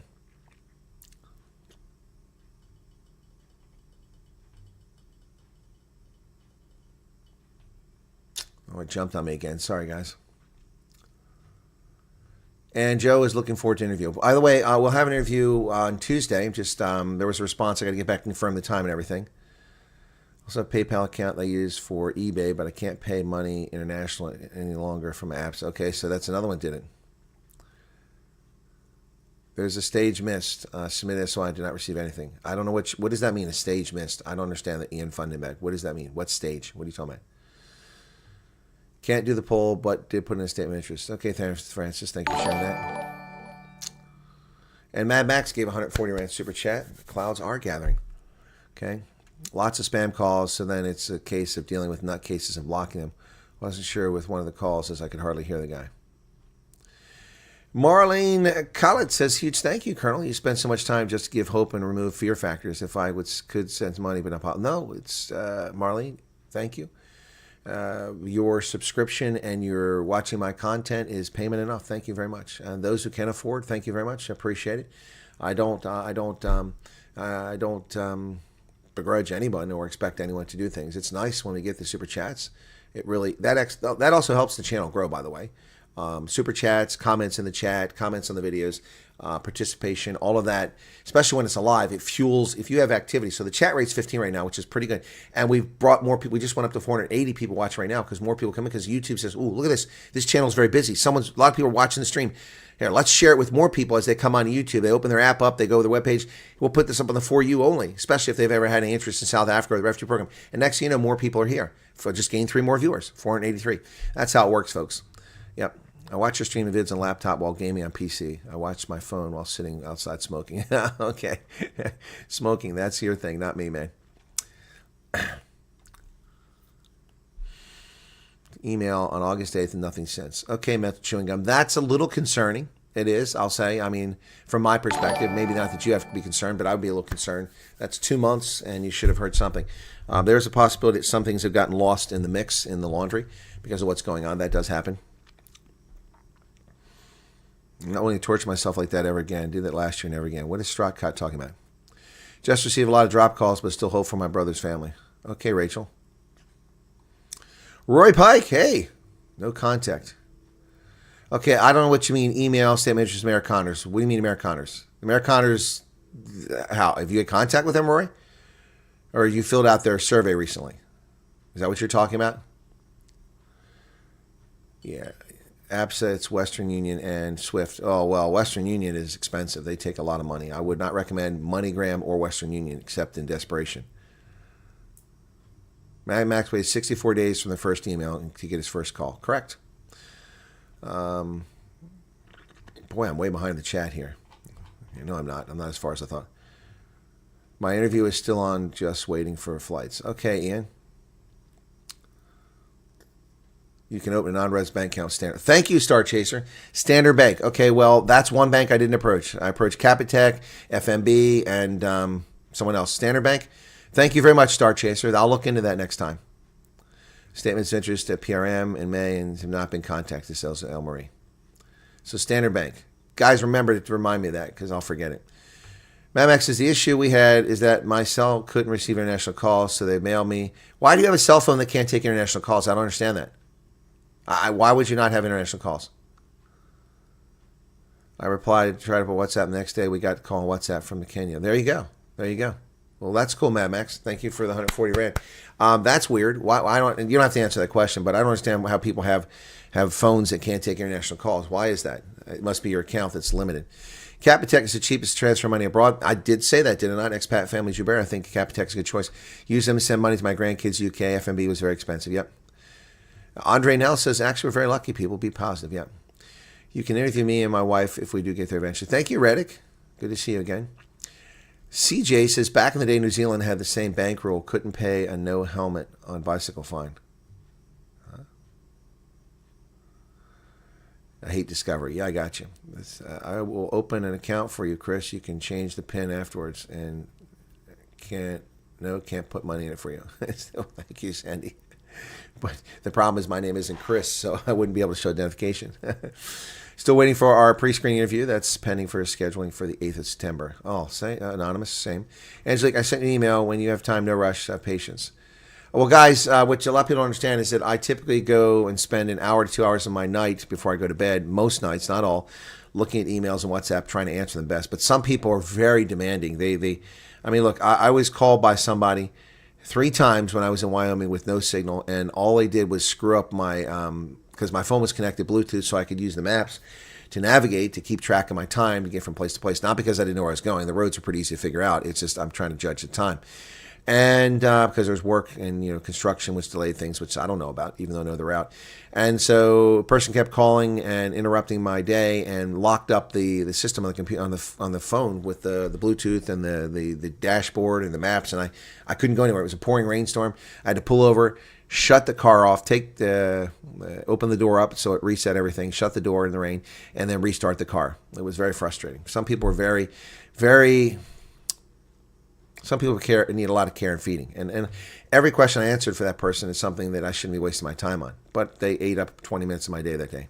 Oh, it jumped on me again. Sorry, guys. And Joe is looking forward to an interview. By the way, we'll have an interview on Tuesday. Just there was a response. I got to get back and confirm the time and everything. Also, a PayPal account they use for eBay, but I can't pay money international any longer from apps. Okay, so that's another one did it. There's a stage missed. Submitted SOI, I did not receive anything. I don't know what does that mean, a stage missed? I don't understand the Ian Fundenbeck. What does that mean? What stage? What are you talking about? Can't do the poll, but did put in a statement of interest. Okay, thanks, Francis. Thank you for sharing that. And Mad Max gave 140 rand super chat. The clouds are gathering. Okay. Lots of spam calls, so then it's a case of dealing with nutcases and blocking them. Wasn't sure with one of the calls as I could hardly hear the guy. Marlene Collett says, huge thank you, Colonel. You spend so much time just to give hope and remove fear factors. If I could send money, but not... No, it's Marlene, thank you. Your subscription and your watching my content is payment enough. Thank you very much. And those who can afford, thank you very much. I appreciate it. I don't begrudge anyone or expect anyone to do things. It's nice when we get the super chats. It really that also helps the channel grow, by the way. Super chats, comments in the chat, comments on the videos, participation, all of that, especially when it's alive, it fuels, if you have activity. So the chat rate's 15 right now, which is pretty good. And we've brought more people. We just went up to 480 people watching right now because more people come in because YouTube says, ooh, look at this. This channel's very busy. A lot of people are watching the stream. Here, let's share it with more people as they come on YouTube. They open their app up, they go to their webpage. We'll put this up on the For You only, especially if they've ever had any interest in South Africa or the refugee program. And next thing you know, more people are here. Just gain 3 more viewers, 483. That's how it works, folks. Yep. I watch your stream of vids on laptop while gaming on PC. I watch my phone while sitting outside smoking. Okay. Smoking, that's your thing, not me, man. Email on August 8th and nothing since. Okay, meth chewing gum. That's a little concerning. It is, I'll say. I mean, from my perspective, maybe not that you have to be concerned, but I would be a little concerned. That's 2 months, and you should have heard something. There's a possibility that some things have gotten lost in the mix in the laundry because of what's going on. That does happen. I'm not willing to torture myself like that ever again. Did that last year, never again. What is Strockcott talking about? Just received a lot of drop calls, but still hope for my brother's family. Okay, Rachel. Roy Pike, hey. No contact. Okay, I don't know what you mean, email, statement of interest, Amerikaners. What do you mean, Amerikaners? Amerikaners, how? Have you had contact with them, Roy? Or you filled out their survey recently? Is that what you're talking about? Yeah. APSA, it's Western Union and SWIFT. Oh, well, Western Union is expensive. They take a lot of money. I would not recommend MoneyGram or Western Union except in desperation. Max waits 64 days from the first email to get his first call. Correct. Boy, I'm way behind the chat here. You know I'm not. I'm not as far as I thought. My interview is still on, just waiting for flights. Okay, Ian. You can open a non-res bank account standard. Thank you, Star Chaser. Standard Bank. Okay, well, that's one bank I didn't approach. I approached Capitec, FMB, and someone else. Standard Bank. Thank you very much, Star Chaser. I'll look into that next time. Statements of interest at PRM in May and have not been contacted, says El Marie. So Standard Bank. Guys, remember to remind me of that because I'll forget it. Mamex says the issue we had is that my cell couldn't receive international calls, so they mailed me. Why do you have a cell phone that can't take international calls? I don't understand that. Why would you not have international calls? I replied, tried to put WhatsApp the next day. We got a call on WhatsApp from Kenya. There you go. There you go. Well, that's cool, Mad Max. Thank you for the 140 rand. That's weird. Why don't you don't have to answer that question, but I don't understand how people have phones that can't take international calls. Why is that? It must be your account that's limited. Capitec is the cheapest to transfer money abroad. I did say that, did I not? Expat Family Joubert. I think Capitec is a good choice. Use them to send money to my grandkids. UK FMB was very expensive. Yep. Andre Nell says, actually, we're very lucky people. Be positive. Yep. You can interview me and my wife if we do get there eventually. Thank you, Reddick. Good to see you again. CJ says, back in the day, New Zealand had the same bank rule. Couldn't pay a no helmet on bicycle fine. Huh? I hate Discovery. Yeah, I got you. I will open an account for you, Chris. You can change the PIN afterwards and can't put money in it for you. Thank you, Sandy. But the problem is my name isn't Chris, so I wouldn't be able to show identification. Still waiting for our pre-screening interview. That's pending for scheduling for the 8th of September. Oh, anonymous, same. Angelique, I sent you an email. When you have time, no rush, have patience. Well, guys, what a lot of people don't understand is that I typically go and spend an hour to 2 hours of my night before I go to bed, most nights, not all, looking at emails and WhatsApp, trying to answer them best. But some people are very demanding. I mean, look, I was called by somebody 3 times when I was in Wyoming with no signal, and all they did was screw up my, because my phone was connected Bluetooth so I could use the maps to navigate, to keep track of my time, to get from place to place. Not because I didn't know where I was going. The roads are pretty easy to figure out. It's just I'm trying to judge the time. And because there was work and construction, which delayed things, which I don't know about, even though I know the route. And so a person kept calling and interrupting my day and locked up the system on the computer on the phone with the Bluetooth and the dashboard and the maps, and I couldn't go anywhere. It was a pouring rainstorm. I had to pull over, shut the car off, open the door up so it reset everything, shut the door in the rain, and then restart the car. It was very frustrating. Some people were very, very. Some people need a lot of care and feeding. And every question I answered for that person is something that I shouldn't be wasting my time on. But they ate up 20 minutes of my day that day.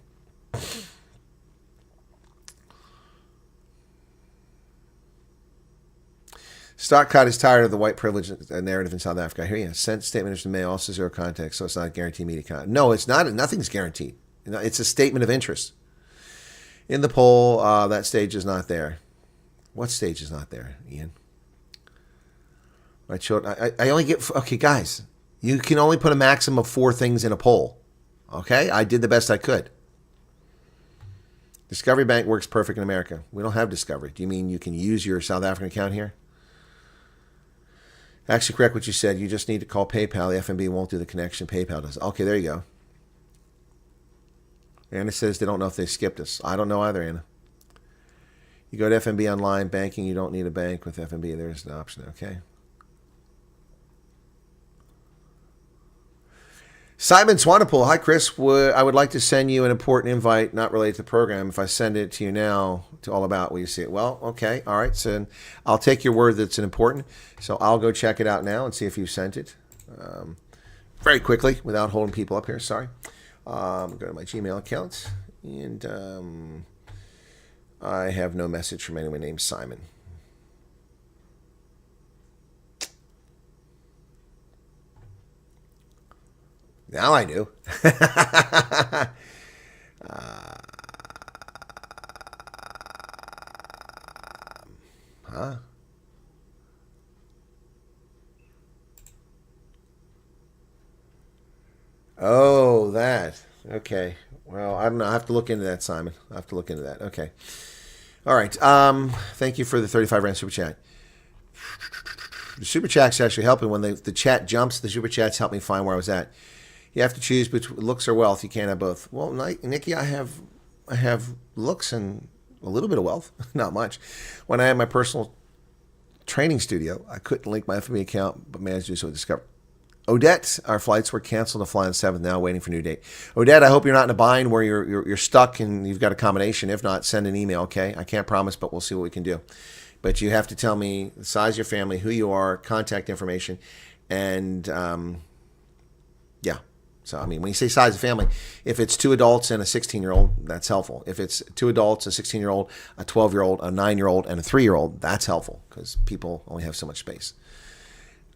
Stockcott is tired of the white privilege narrative in South Africa. I hear you. Sent statement is in May, also zero context, so it's not a guaranteed media content. No, it's not. Nothing's guaranteed. It's a statement of interest. In the poll, that stage is not there. What stage is not there, Ian? My children, I only get, okay, guys, you can only put a maximum of 4 things in a poll. Okay? I did the best I could. Discovery Bank works perfect in America. We don't have Discovery. Do you mean you can use your South African account here? Actually, correct what you said. You just need to call PayPal. The FNB won't do the connection. PayPal does. Okay, there you go. Anna says they don't know if they skipped us. I don't know either, Anna. You go to FNB online banking. You don't need a bank with FNB. There's an option. Okay. Simon Swanepoel. Hi, Chris. I would like to send you an important invite not related to the program. If I send it to you now to All About, will you see it? Well, okay. All right. So I'll take your word that it's important. So I'll go check it out now and see if you sent it very quickly without holding people up here. Sorry. Go to my Gmail account. And I have no message from anyone named Simon. Now I do. Huh? Oh, that. Okay. Well, I don't know. I have to look into that, Simon. I have to look into that. Okay. All right. Thank you for the 35 Rand super chat. The super chat's actually helping. When the chat jumps, the super chats help me find where I was at. You have to choose between looks or wealth. You can't have both. Well, Nikki, I have looks and a little bit of wealth, not much. When I had my personal training studio, I couldn't link my FB account, but managed to do so with Discover. Odette, our flights were canceled to fly on the 7th, now waiting for a new date. Odette, I hope you're not in a bind where you're stuck and you've got a combination. If not, send an email, okay? I can't promise, but we'll see what we can do. But you have to tell me the size of your family, who you are, contact information, and yeah. So, I mean, when you say size of family, if it's 2 adults and a 16-year-old, that's helpful. If it's 2 adults, a 16-year-old, a 12-year-old, a 9-year-old, and a 3-year-old, that's helpful because people only have so much space.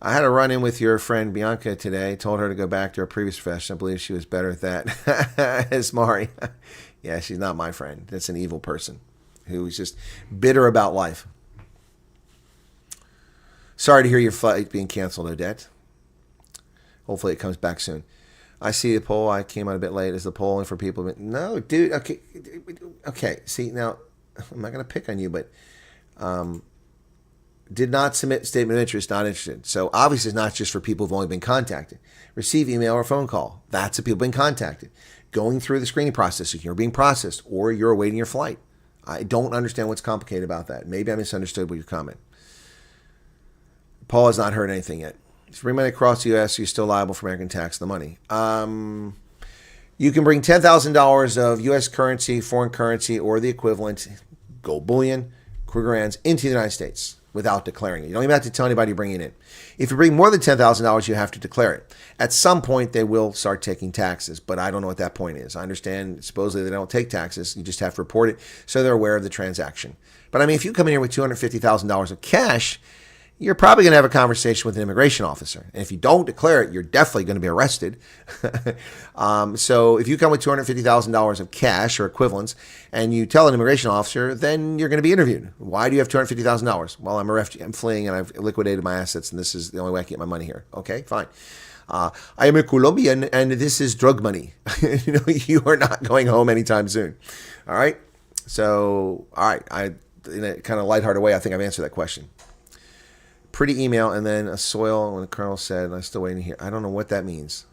I had a run-in with your friend Bianca today. Told her to go back to her previous profession. I believe she was better at that as Mari. Yeah, she's not my friend. That's an evil person who's just bitter about life. Sorry to hear your flight being canceled, Odette. Hopefully it comes back soon. I see the poll. I came out a bit late. Is the poll only for people? No, dude. Okay. See, now, I'm not going to pick on you, but did not submit statement of interest, not interested. So obviously it's not just for people who've only been contacted. Receive email or phone call. That's the people who've been contacted. Going through the screening process. So you're being processed or you're awaiting your flight. I don't understand what's complicated about that. Maybe I misunderstood with your comment. Paul has not heard anything yet. If you bring money across the U.S., you're still liable for American tax on the money. You can bring $10,000 of U.S. currency, foreign currency, or the equivalent, gold bullion, Krugerrands, into the United States without declaring it. You don't even have to tell anybody you bring it in. If you bring more than $10,000, you have to declare it. At some point, they will start taking taxes, but I don't know what that point is. I understand supposedly they don't take taxes. You just have to report it so they're aware of the transaction. But I mean, if you come in here with $250,000 of cash, you're probably going to have a conversation with an immigration officer. And if you don't declare it, you're definitely going to be arrested. So if you come with $250,000 of cash or equivalents and you tell an immigration officer, then you're going to be interviewed. Why do you have $250,000? Well, I'm a refugee. I'm fleeing and I've liquidated my assets and this is the only way I can get my money here. Okay, fine. I am a Colombian and this is drug money. You are not going home anytime soon. All right. So, all right. In a kind of lighthearted way, I think I've answered that question. pretty email, and then a soil when the colonel said, I'm still waiting here. I don't know what that means.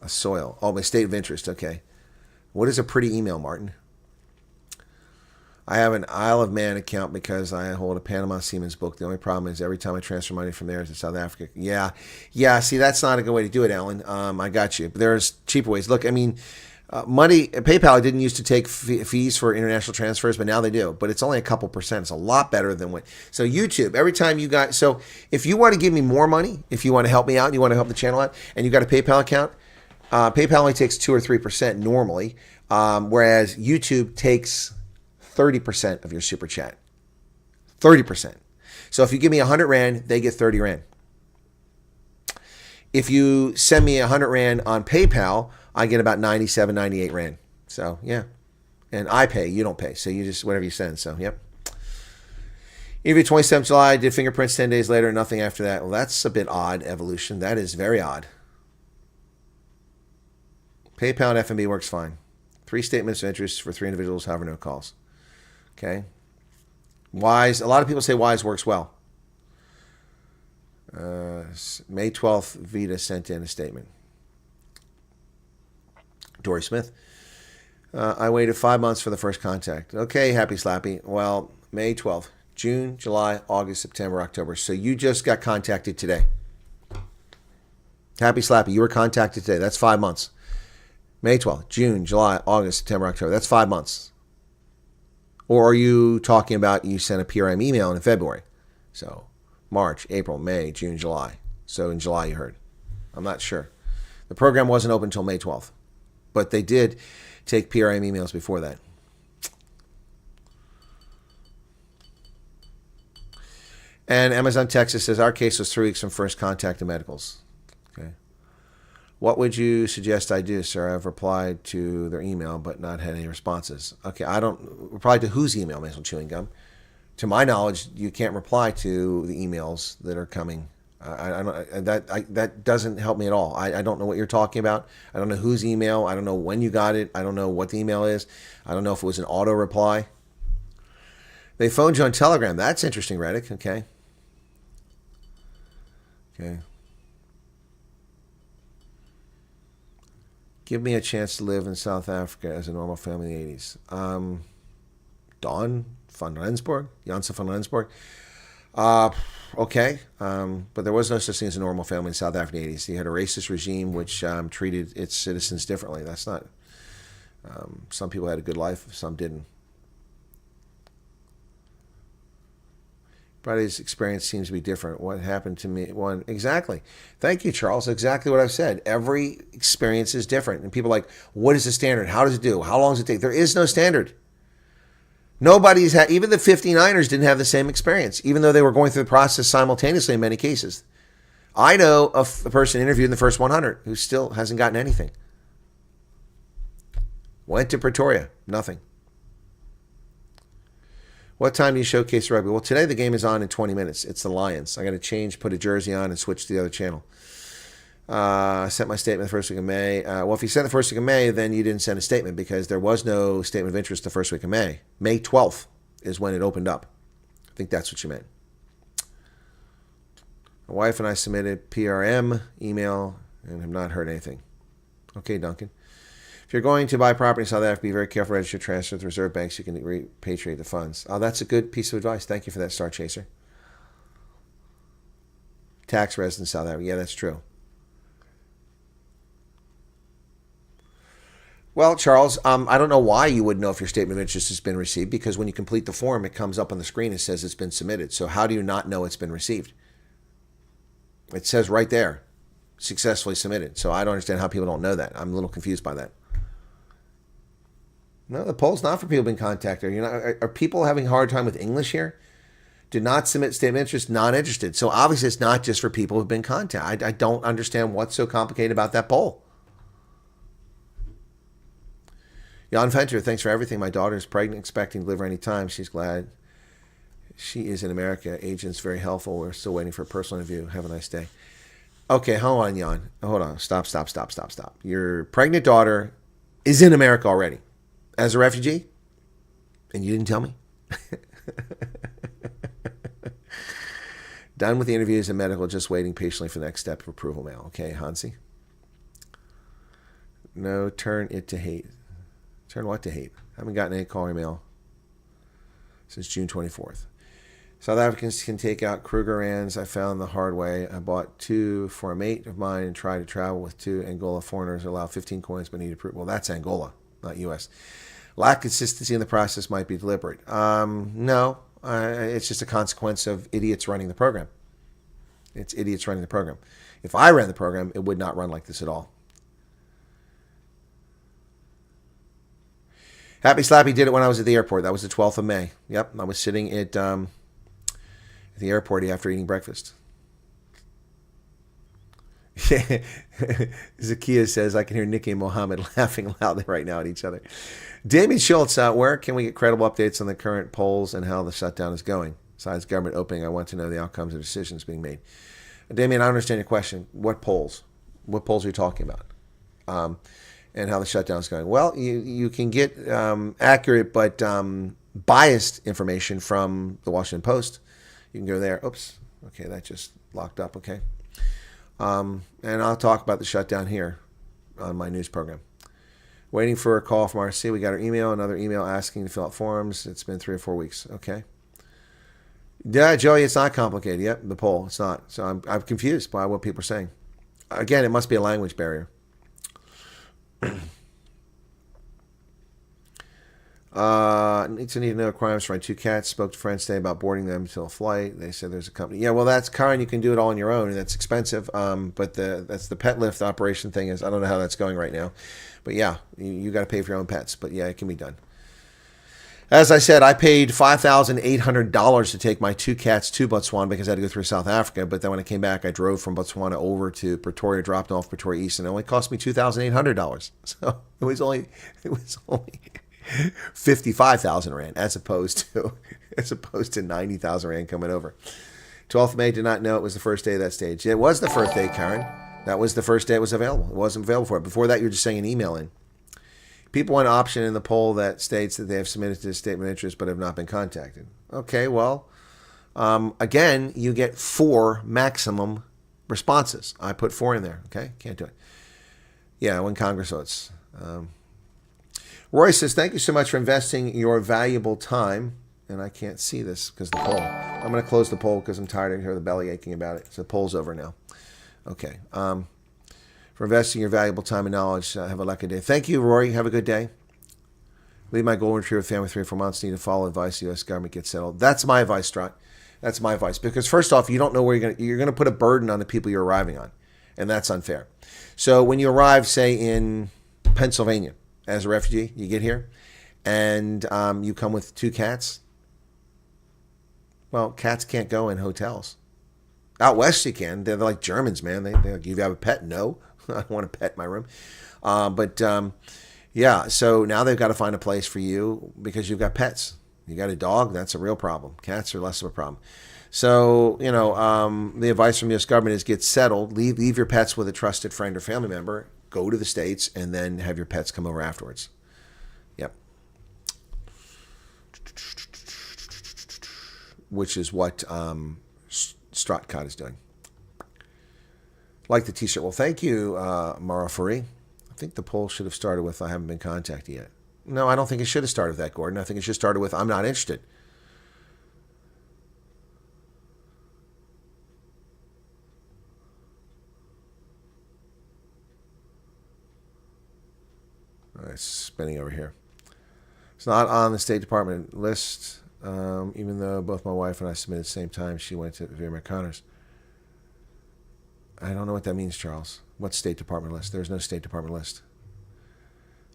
A soil. Oh, my state of interest. Okay. What is a pretty email, Martin? I have an Isle of Man account because I hold a Panama Siemens book. The only problem is every time I transfer money from there to South Africa. Yeah. See, that's not a good way to do it, Alan. I got you. But there's cheaper ways. Look, I mean, PayPal didn't used to take fees for international transfers, but now they do. But it's only a couple percent. It's a lot better than what. So YouTube, every time you got. So if you want to give me more money, if you want to help me out, you want to help the channel out, and you got a PayPal account, PayPal only takes 2 or 3% normally, whereas YouTube takes 30% of your super chat. 30%. So if you give me 100 Rand, they get 30 Rand. If you send me 100 Rand on PayPal, I get about 97, 98 Rand. So, yeah. And I pay. You don't pay. So you just, whatever you send. So, yep. Interview 27th July. Did fingerprints 10 days later. Nothing after that. Well, that's a bit odd, Evolution. That is very odd. PayPal and FNB works fine. 3 statements of interest for 3 individuals, however, no calls. Okay. Wise. A lot of people say Wise works well. May 12th, Vita sent in a statement. Dory Smith. I waited 5 months for the first contact. Okay, Happy Slappy. Well, May 12th, June, July, August, September, October. So you just got contacted today. Happy Slappy, you were contacted today. That's 5 months. May 12th, June, July, August, September, October. That's 5 months. Or are you talking about you sent a PRM email in February? So March, April, May, June, July. So in July you heard. I'm not sure. The program wasn't open until May 12th. But they did take PRM emails before that. And Amazon Texas says, our case was 3 weeks from first contact to medicals. Okay. What would you suggest I do, sir? I've replied to their email, but not had any responses. Okay, I don't reply to whose email, Mason Chewing Gum? To my knowledge, you can't reply to the emails that are coming. That doesn't help me at all. I don't know what you're talking about. I don't know whose email. I don't know when you got it. I don't know what the email is. I don't know if it was an auto reply. They phoned you on Telegram. That's interesting, Reddick. Okay. Give me a chance to live in South Africa as a normal family in the 80s. Dawn van Rensburg? Janssen van Rensburg? Okay, but there was no such thing as a normal family in South Africa in the 80s. You had a racist regime which treated its citizens differently. That's not... some people had a good life, some didn't. Everybody's experience seems to be different. What happened to me? Exactly. Thank you, Charles. Exactly what I've said. Every experience is different. And people are like, what is the standard? How does it do? How long does it take? There is no standard. Nobody's had, even the 59ers didn't have the same experience, even though they were going through the process simultaneously in many cases. I know of a person interviewed in the first 100 who still hasn't gotten anything. Went to Pretoria, nothing. What time do you showcase rugby? Well, today the game is on in 20 minutes. It's the Lions. I got to change, put a jersey on, and switch to the other channel. I sent my statement the first week of May. Well, if you sent the first week of May, then you didn't send a statement because there was no statement of interest the first week of May. May 12th is when it opened up. I think that's what you meant. My wife and I submitted PRM email and have not heard anything. Okay, Duncan. If you're going to buy property in South Africa, be very careful. Register transfer to reserve banks. You can repatriate the funds. Oh, that's a good piece of advice. Thank you for that, Star Chaser. Tax residence South Africa. Yeah, that's true. Well, Charles, I don't know why you would know if your statement of interest has been received, because when you complete the form, it comes up on the screen and says it's been submitted. So how do you not know it's been received? It says right there, successfully submitted. So I don't understand how people don't know that. I'm a little confused by that. No, the poll's not for people being contacted. Are people having a hard time with English here? Did not submit statement of interest, not interested. So obviously it's not just for people who've been contacted. I don't understand what's so complicated about that poll. Jan Venter, thanks for everything. My daughter is pregnant, expecting to deliver any time. She's glad she is in America. Agent's very helpful. We're still waiting for a personal interview. Have a nice day. Okay, hold on, Jan. Hold on. Stop. Your pregnant daughter is in America already as a refugee? And you didn't tell me? Done with the interviews and medical, just waiting patiently for the next step of approval mail. Okay, Hansi? No, turn it to hate. Turn what to hate? I haven't gotten any call or mail since June 24th. South Africans can take out Krugerrands. I found the hard way. I bought 2 for a mate of mine and tried to travel with 2 Angola foreigners. Allow 15 coins but need approval. Well, that's Angola, not U.S. Lack of consistency in the process might be deliberate. No, it's just a consequence of idiots running the program. It's idiots running the program. If I ran the program, it would not run like this at all. Happy Slappy did it when I was at the airport. That was the 12th of May. Yep, I was sitting at the airport after eating breakfast. Zakia says, I can hear Nikki and Mohammed laughing loudly right now at each other. Damien Schultz, where can we get credible updates on the current polls and how the shutdown is going? Besides government opening, I want to know the outcomes of decisions being made. Damien, I understand your question. What polls? What polls are you talking about? And how the shutdown is going? Well, you can get accurate but biased information from the Washington Post. You can go there. Oops. Okay, that just locked up. Okay. And I'll talk about the shutdown here on my news program. Waiting for a call from RC. We got our email, another email asking to fill out forms. It's been 3 or 4 weeks. Okay. Yeah, Joey, it's not complicated. Yep, the poll. It's not. So I'm confused by what people are saying. Again, it must be a language barrier. Need to know requirements for my 2 cats. Spoke to friends today about boarding them until a flight. They said there's a company. Yeah, well, that's kind. You can do it all on your own, and that's expensive. But that's the pet lift operation thing is. I don't know how that's going right now, but yeah, you got to pay for your own pets. But yeah, it can be done. As I said, I paid $5,800 to take my 2 cats to Botswana because I had to go through South Africa. But then when I came back, I drove from Botswana over to Pretoria, dropped off Pretoria East, and it only cost me $2,800. So it was only 55,000 rand as opposed to 90,000 rand coming over. 12th of May, did not know it was the first day of that stage. It was the first day, Karen. That was the first day it was available. It wasn't available for it. Before that, you were just saying an email in. People want an option in the poll that states that they have submitted to the statement of interest but have not been contacted. Okay, well, again, you get 4 maximum responses. I put 4 in there. Okay, can't do it. Yeah, when Congress votes. Roy says, thank you so much for investing your valuable time. And I can't see this because of the poll. I'm going to close the poll because I'm tired of hearing the belly aching about it. So the poll's over now. Okay. For investing your valuable time and knowledge. Have a lucky day. Thank you, Rory. Have a good day. Leave my golden retriever family 3 or 4 months. Need to follow advice. The U.S. government gets settled. That's my advice, Strut. That's my advice. Because first off, you don't know where you're going to put a burden on the people you're arriving on. And that's unfair. So when you arrive, say, in Pennsylvania as a refugee, you get here, and you come with 2 cats. Well, cats can't go in hotels. Out west you can. They're like Germans, man. They're like, you have a pet? No. I don't want a pet in my room. Yeah, so now they've got to find a place for you because you've got pets. You got a dog, that's a real problem. Cats are less of a problem. So, the advice from the U.S. government is get settled, leave your pets with a trusted friend or family member, go to the States, and then have your pets come over afterwards. Yep. Which is what Stratcott is doing. Like the t-shirt. Well, thank you, Mara Fari. I think the poll should have started with I haven't been contacted yet. No, I don't think it should have started with that, Gordon. I think it should have started with I'm not interested. All right, it's spinning over here. It's not on the State Department list, even though both my wife and I submitted at the same time. She went to Vera McConnors. I don't know what that means, Charles. What State Department list? There's no State Department list.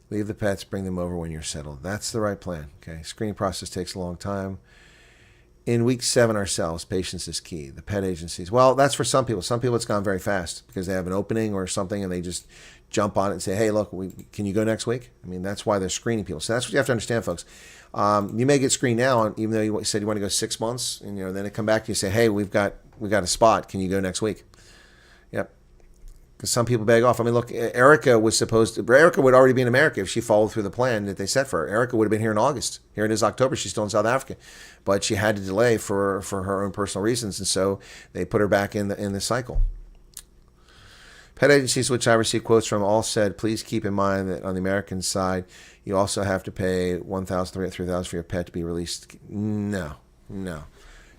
Leave the pets, bring them over when you're settled. That's the right plan. Okay. Screening process takes a long time. In week 7 ourselves, patience is key. The pet agencies. Well, that's for some people. Some people it's gone very fast because they have an opening or something and they just jump on it and say, hey, look, can you go next week? I mean, that's why they're screening people. So that's what you have to understand, folks. You may get screened now, even though you said you want to go 6 months, and then they come back to you and say, hey, we've got a spot. Can you go next week? Yep. Because some people beg off. I mean, look, Erica would already be in America if she followed through the plan that they set for her. Erica would have been here in August. Here it is October. She's still in South Africa. But she had to delay for her own personal reasons. And so they put her back in the cycle. Pet agencies which I received quotes from all said, please keep in mind that on the American side, you also have to pay $1,000, $3,000 for your pet to be released. No.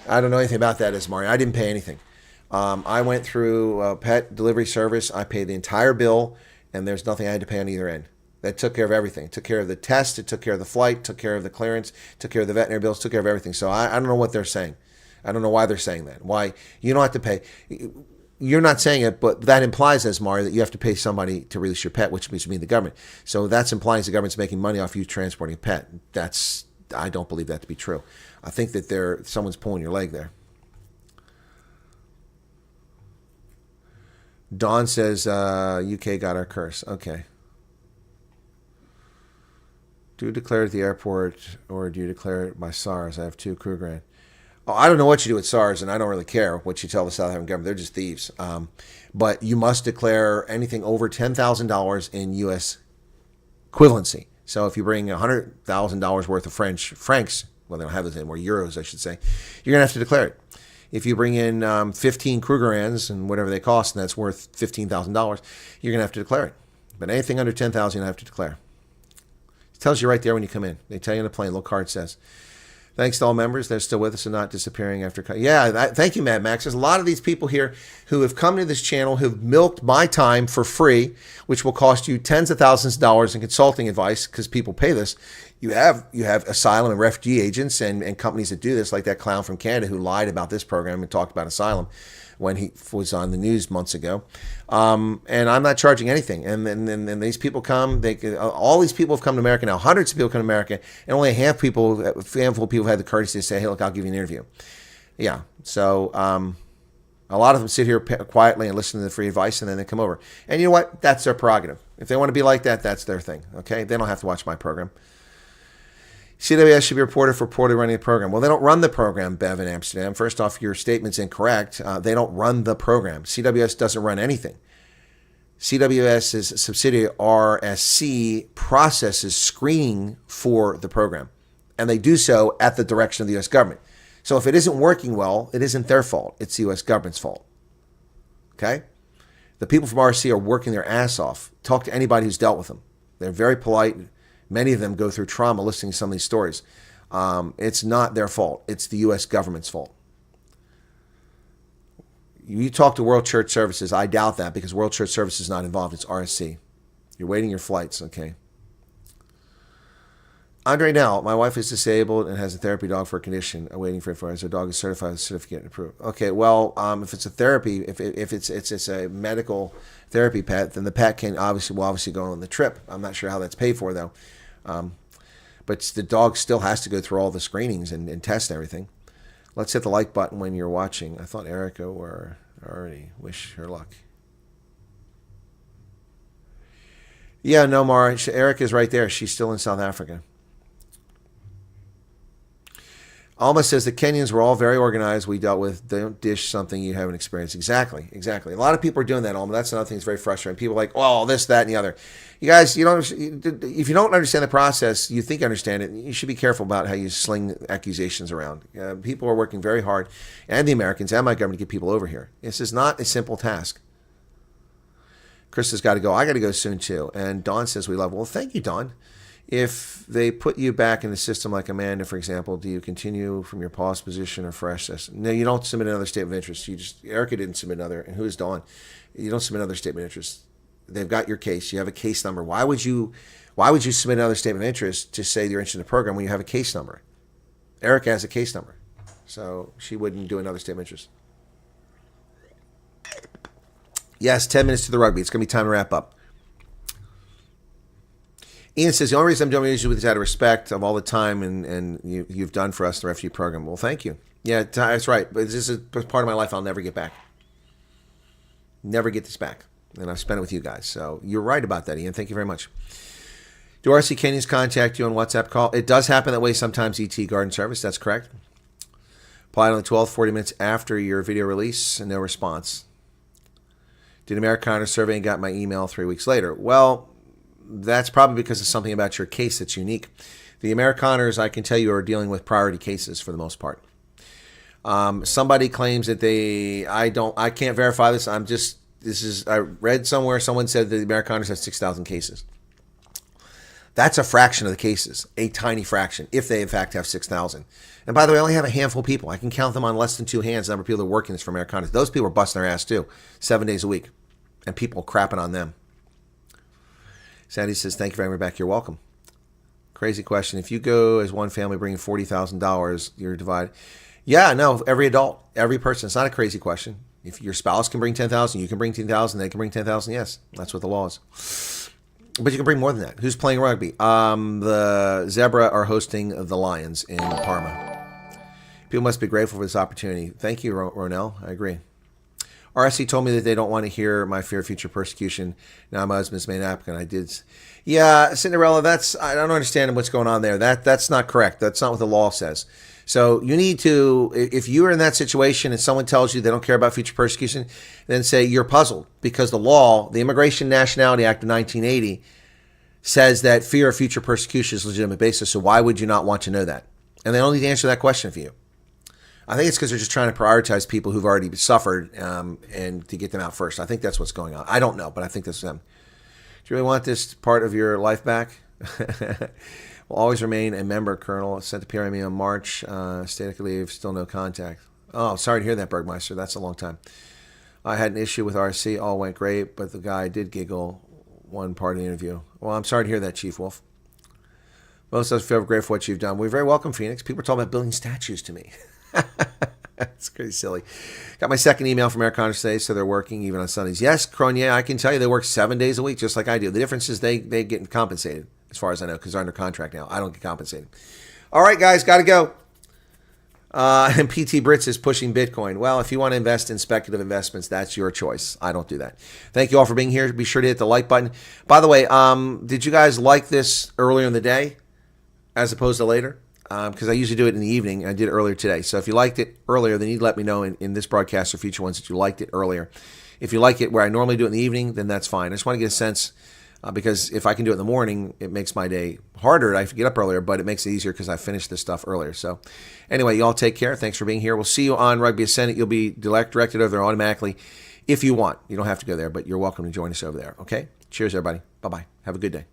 I don't know anything about that, Ismari. I didn't pay anything. I went through a pet delivery service. I paid the entire bill, and there's nothing I had to pay on either end. That took care of everything. It took care of the test. It took care of the flight. Took care of the clearance. Took care of the veterinary bills. Took care of everything. So I don't know what they're saying. I don't know why they're saying that. Why you don't have to pay. You're not saying it, but that implies, Esmar, that you have to pay somebody to release your pet, which means the government. So that's implying the government's making money off you transporting a pet. I don't believe that to be true. I think that someone's pulling your leg there. Dawn says, UK got our curse. Okay. Do you declare it at the airport or do you declare it by SARS? I have 2 Krugerrand. Oh, I don't know what you do with SARS, and I don't really care what you tell the South African government. They're just thieves. But you must declare anything over $10,000 in U.S. equivalency. So if you bring $100,000 worth of francs, well, they don't have those anymore, euros, I should say, you're going to have to declare it. If you bring in 15 Krugerrands and whatever they cost, and that's worth $15,000, you're going to have to declare it. But anything under $10,000, you're going to have to declare. It tells you right there when you come in. They tell you on the plane, little card says. Thanks to all members. They're still with us and not disappearing after. Thank you, Mad Max. There's a lot of these people here who have come to this channel, who've milked my time for free, which will cost you tens of thousands of dollars in consulting advice because people pay this. You have asylum and refugee agents and companies that do this, like that clown from Canada who lied about this program and talked about asylum when he was on the news months ago. And I'm not charging anything. And these people come. All these people have come to America now. Hundreds of people come to America, and only a handful of people have had the courtesy to say, "Hey, look, I'll give you an interview." Yeah. So a lot of them sit here quietly and listen to the free advice, and then they come over. And you know what? That's their prerogative. If they want to be like that, that's their thing. Okay? They don't have to watch my program. CWS should be reported for poorly running the program. Well, they don't run the program, Bev in Amsterdam. First off, your statement's incorrect. They don't run the program. CWS doesn't run anything. CWS's subsidiary RSC processes screening for the program, and they do so at the direction of the U.S. government. So if it isn't working well, it isn't their fault. It's the U.S. government's fault. Okay? The people from RSC are working their ass off. Talk to anybody who's dealt with them. They're very polite. Many of them go through trauma listening to some of these stories. It's not their fault. It's the U.S. government's fault. You talk to World Church Services. I doubt that because World Church Services is not involved. It's RSC. You're waiting your flights, okay? Andre Nell, my wife is disabled and has a therapy dog for a condition. Waiting for it as her dog is certified with certificate approved. Okay, well, if it's a therapy, if it's a medical therapy pet, then the pet will obviously go on the trip. I'm not sure how that's paid for though. But the dog still has to go through all the screenings and test everything. Let's hit the like button when you're watching. I thought Erica were already. Wish her luck. Yeah, no, Mara. Erica's right there. She's still in South Africa. Alma says the Kenyans were all very organized. We dealt with, don't dish something you haven't experienced. Exactly. A lot of people are doing that, Alma. That's another thing that's very frustrating. People are like, oh, this, that, and the other. You guys, if you don't understand the process, you think you understand it, you should be careful about how you sling accusations around. People are working very hard, and the Americans and my government, to get people over here. This is not a simple task. Chris has got to go. I got to go soon, too. And Dawn says we love. Well, thank you, Dawn. If they put you back in the system like Amanda, for example, do you continue from your pause position or fresh? No, you don't submit another statement of interest. Erica didn't submit another, and who is Dawn? You don't submit another statement of interest. They've got your case. You have a case number. Why would you submit another statement of interest to say you're interested in the program when you have a case number? Erica has a case number, so she wouldn't do another statement of interest. Yes, 10 minutes to the rugby. It's going to be time to wrap up. Ian says, the only reason I'm doing this is out of respect of all the time and you've done for us, the refugee program. Well, thank you. Yeah, that's right. But this is part of my life I'll never get back. Never get this back. And I've spent it with you guys. So you're right about that, Ian. Thank you very much. Do RC Kenyans contact you on WhatsApp call? It does happen that way sometimes, ET Garden Service. That's correct. Applied on the 12th, 40 minutes after your video release and no response. Did Americana survey and got my email 3 weeks later. Well, that's probably because of something about your case that's unique. The Americaners, I can tell you, are dealing with priority cases for the most part. Somebody claims that I can't verify this. I read somewhere someone said that the Americaners have 6,000 cases. That's a fraction of the cases, a tiny fraction, if they in fact have 6,000. And by the way, I only have a handful of people. I can count them on less than 2 hands, the number of people that are working this for Americaners. Those people are busting their ass too, 7 days a week. And people crapping on them. Sandy says, thank you very much back. You're welcome. Crazy question. If you go as one family bringing $40,000, you're divided. Yeah, no, every adult, every person. It's not a crazy question. If your spouse can bring 10,000, you can bring 10,000, they can bring 10,000. Yes, that's what the law is. But you can bring more than that. Who's playing rugby? The Zebra are hosting the Lions in Parma. People must be grateful for this opportunity. Thank you, Ronell. I agree. RSC told me that they don't want to hear my fear of future persecution. Now my husband's main applicant. I did. Yeah, Cinderella, I don't understand what's going on there. That's not correct. That's not what the law says. So you need to, if you're in that situation and someone tells you they don't care about future persecution, then say you're puzzled because the law, the Immigration and Nationality Act of 1980, says that fear of future persecution is a legitimate basis. So why would you not want to know that? And they don't need to answer that question for you. I think it's because they're just trying to prioritize people who've already suffered and to get them out first. I think that's what's going on. I don't know, but I think that's them. Do you really want this part of your life back? Will always remain a member, Colonel. Sent to PRME on March. Static leave, still no contact. Oh, sorry to hear that, Bergmeister. That's a long time. I had an issue with RC. All went great, but the guy did giggle one part of the interview. Well, I'm sorry to hear that, Chief Wolf. Most of us feel grateful for what you've done. We're very welcome, Phoenix. People are talking about building statues to me. That's crazy silly. Got my second email from Americana today, so they're working even on Sundays. Yes, Cronier, I can tell you they work 7 days a week, just like I do. The difference is they get compensated, as far as I know, because they're under contract now. I don't get compensated. All right, guys, got to go. And PT Brits is pushing Bitcoin. Well, if you want to invest in speculative investments, that's your choice. I don't do that. Thank you all for being here. Be sure to hit the like button. By the way, did you guys like this earlier in the day as opposed to later? Because I usually do it in the evening. I did it earlier today. So if you liked it earlier, then you'd let me know in this broadcast or future ones that you liked it earlier. If you like it where I normally do it in the evening, then that's fine. I just want to get a sense because if I can do it in the morning, it makes my day harder. I have to get up earlier, but it makes it easier because I finished this stuff earlier. So anyway, y'all take care. Thanks for being here. We'll see you on Rugby Ascendant. You'll be directed over there automatically if you want. You don't have to go there, but you're welcome to join us over there. Okay? Cheers, everybody. Bye-bye. Have a good day.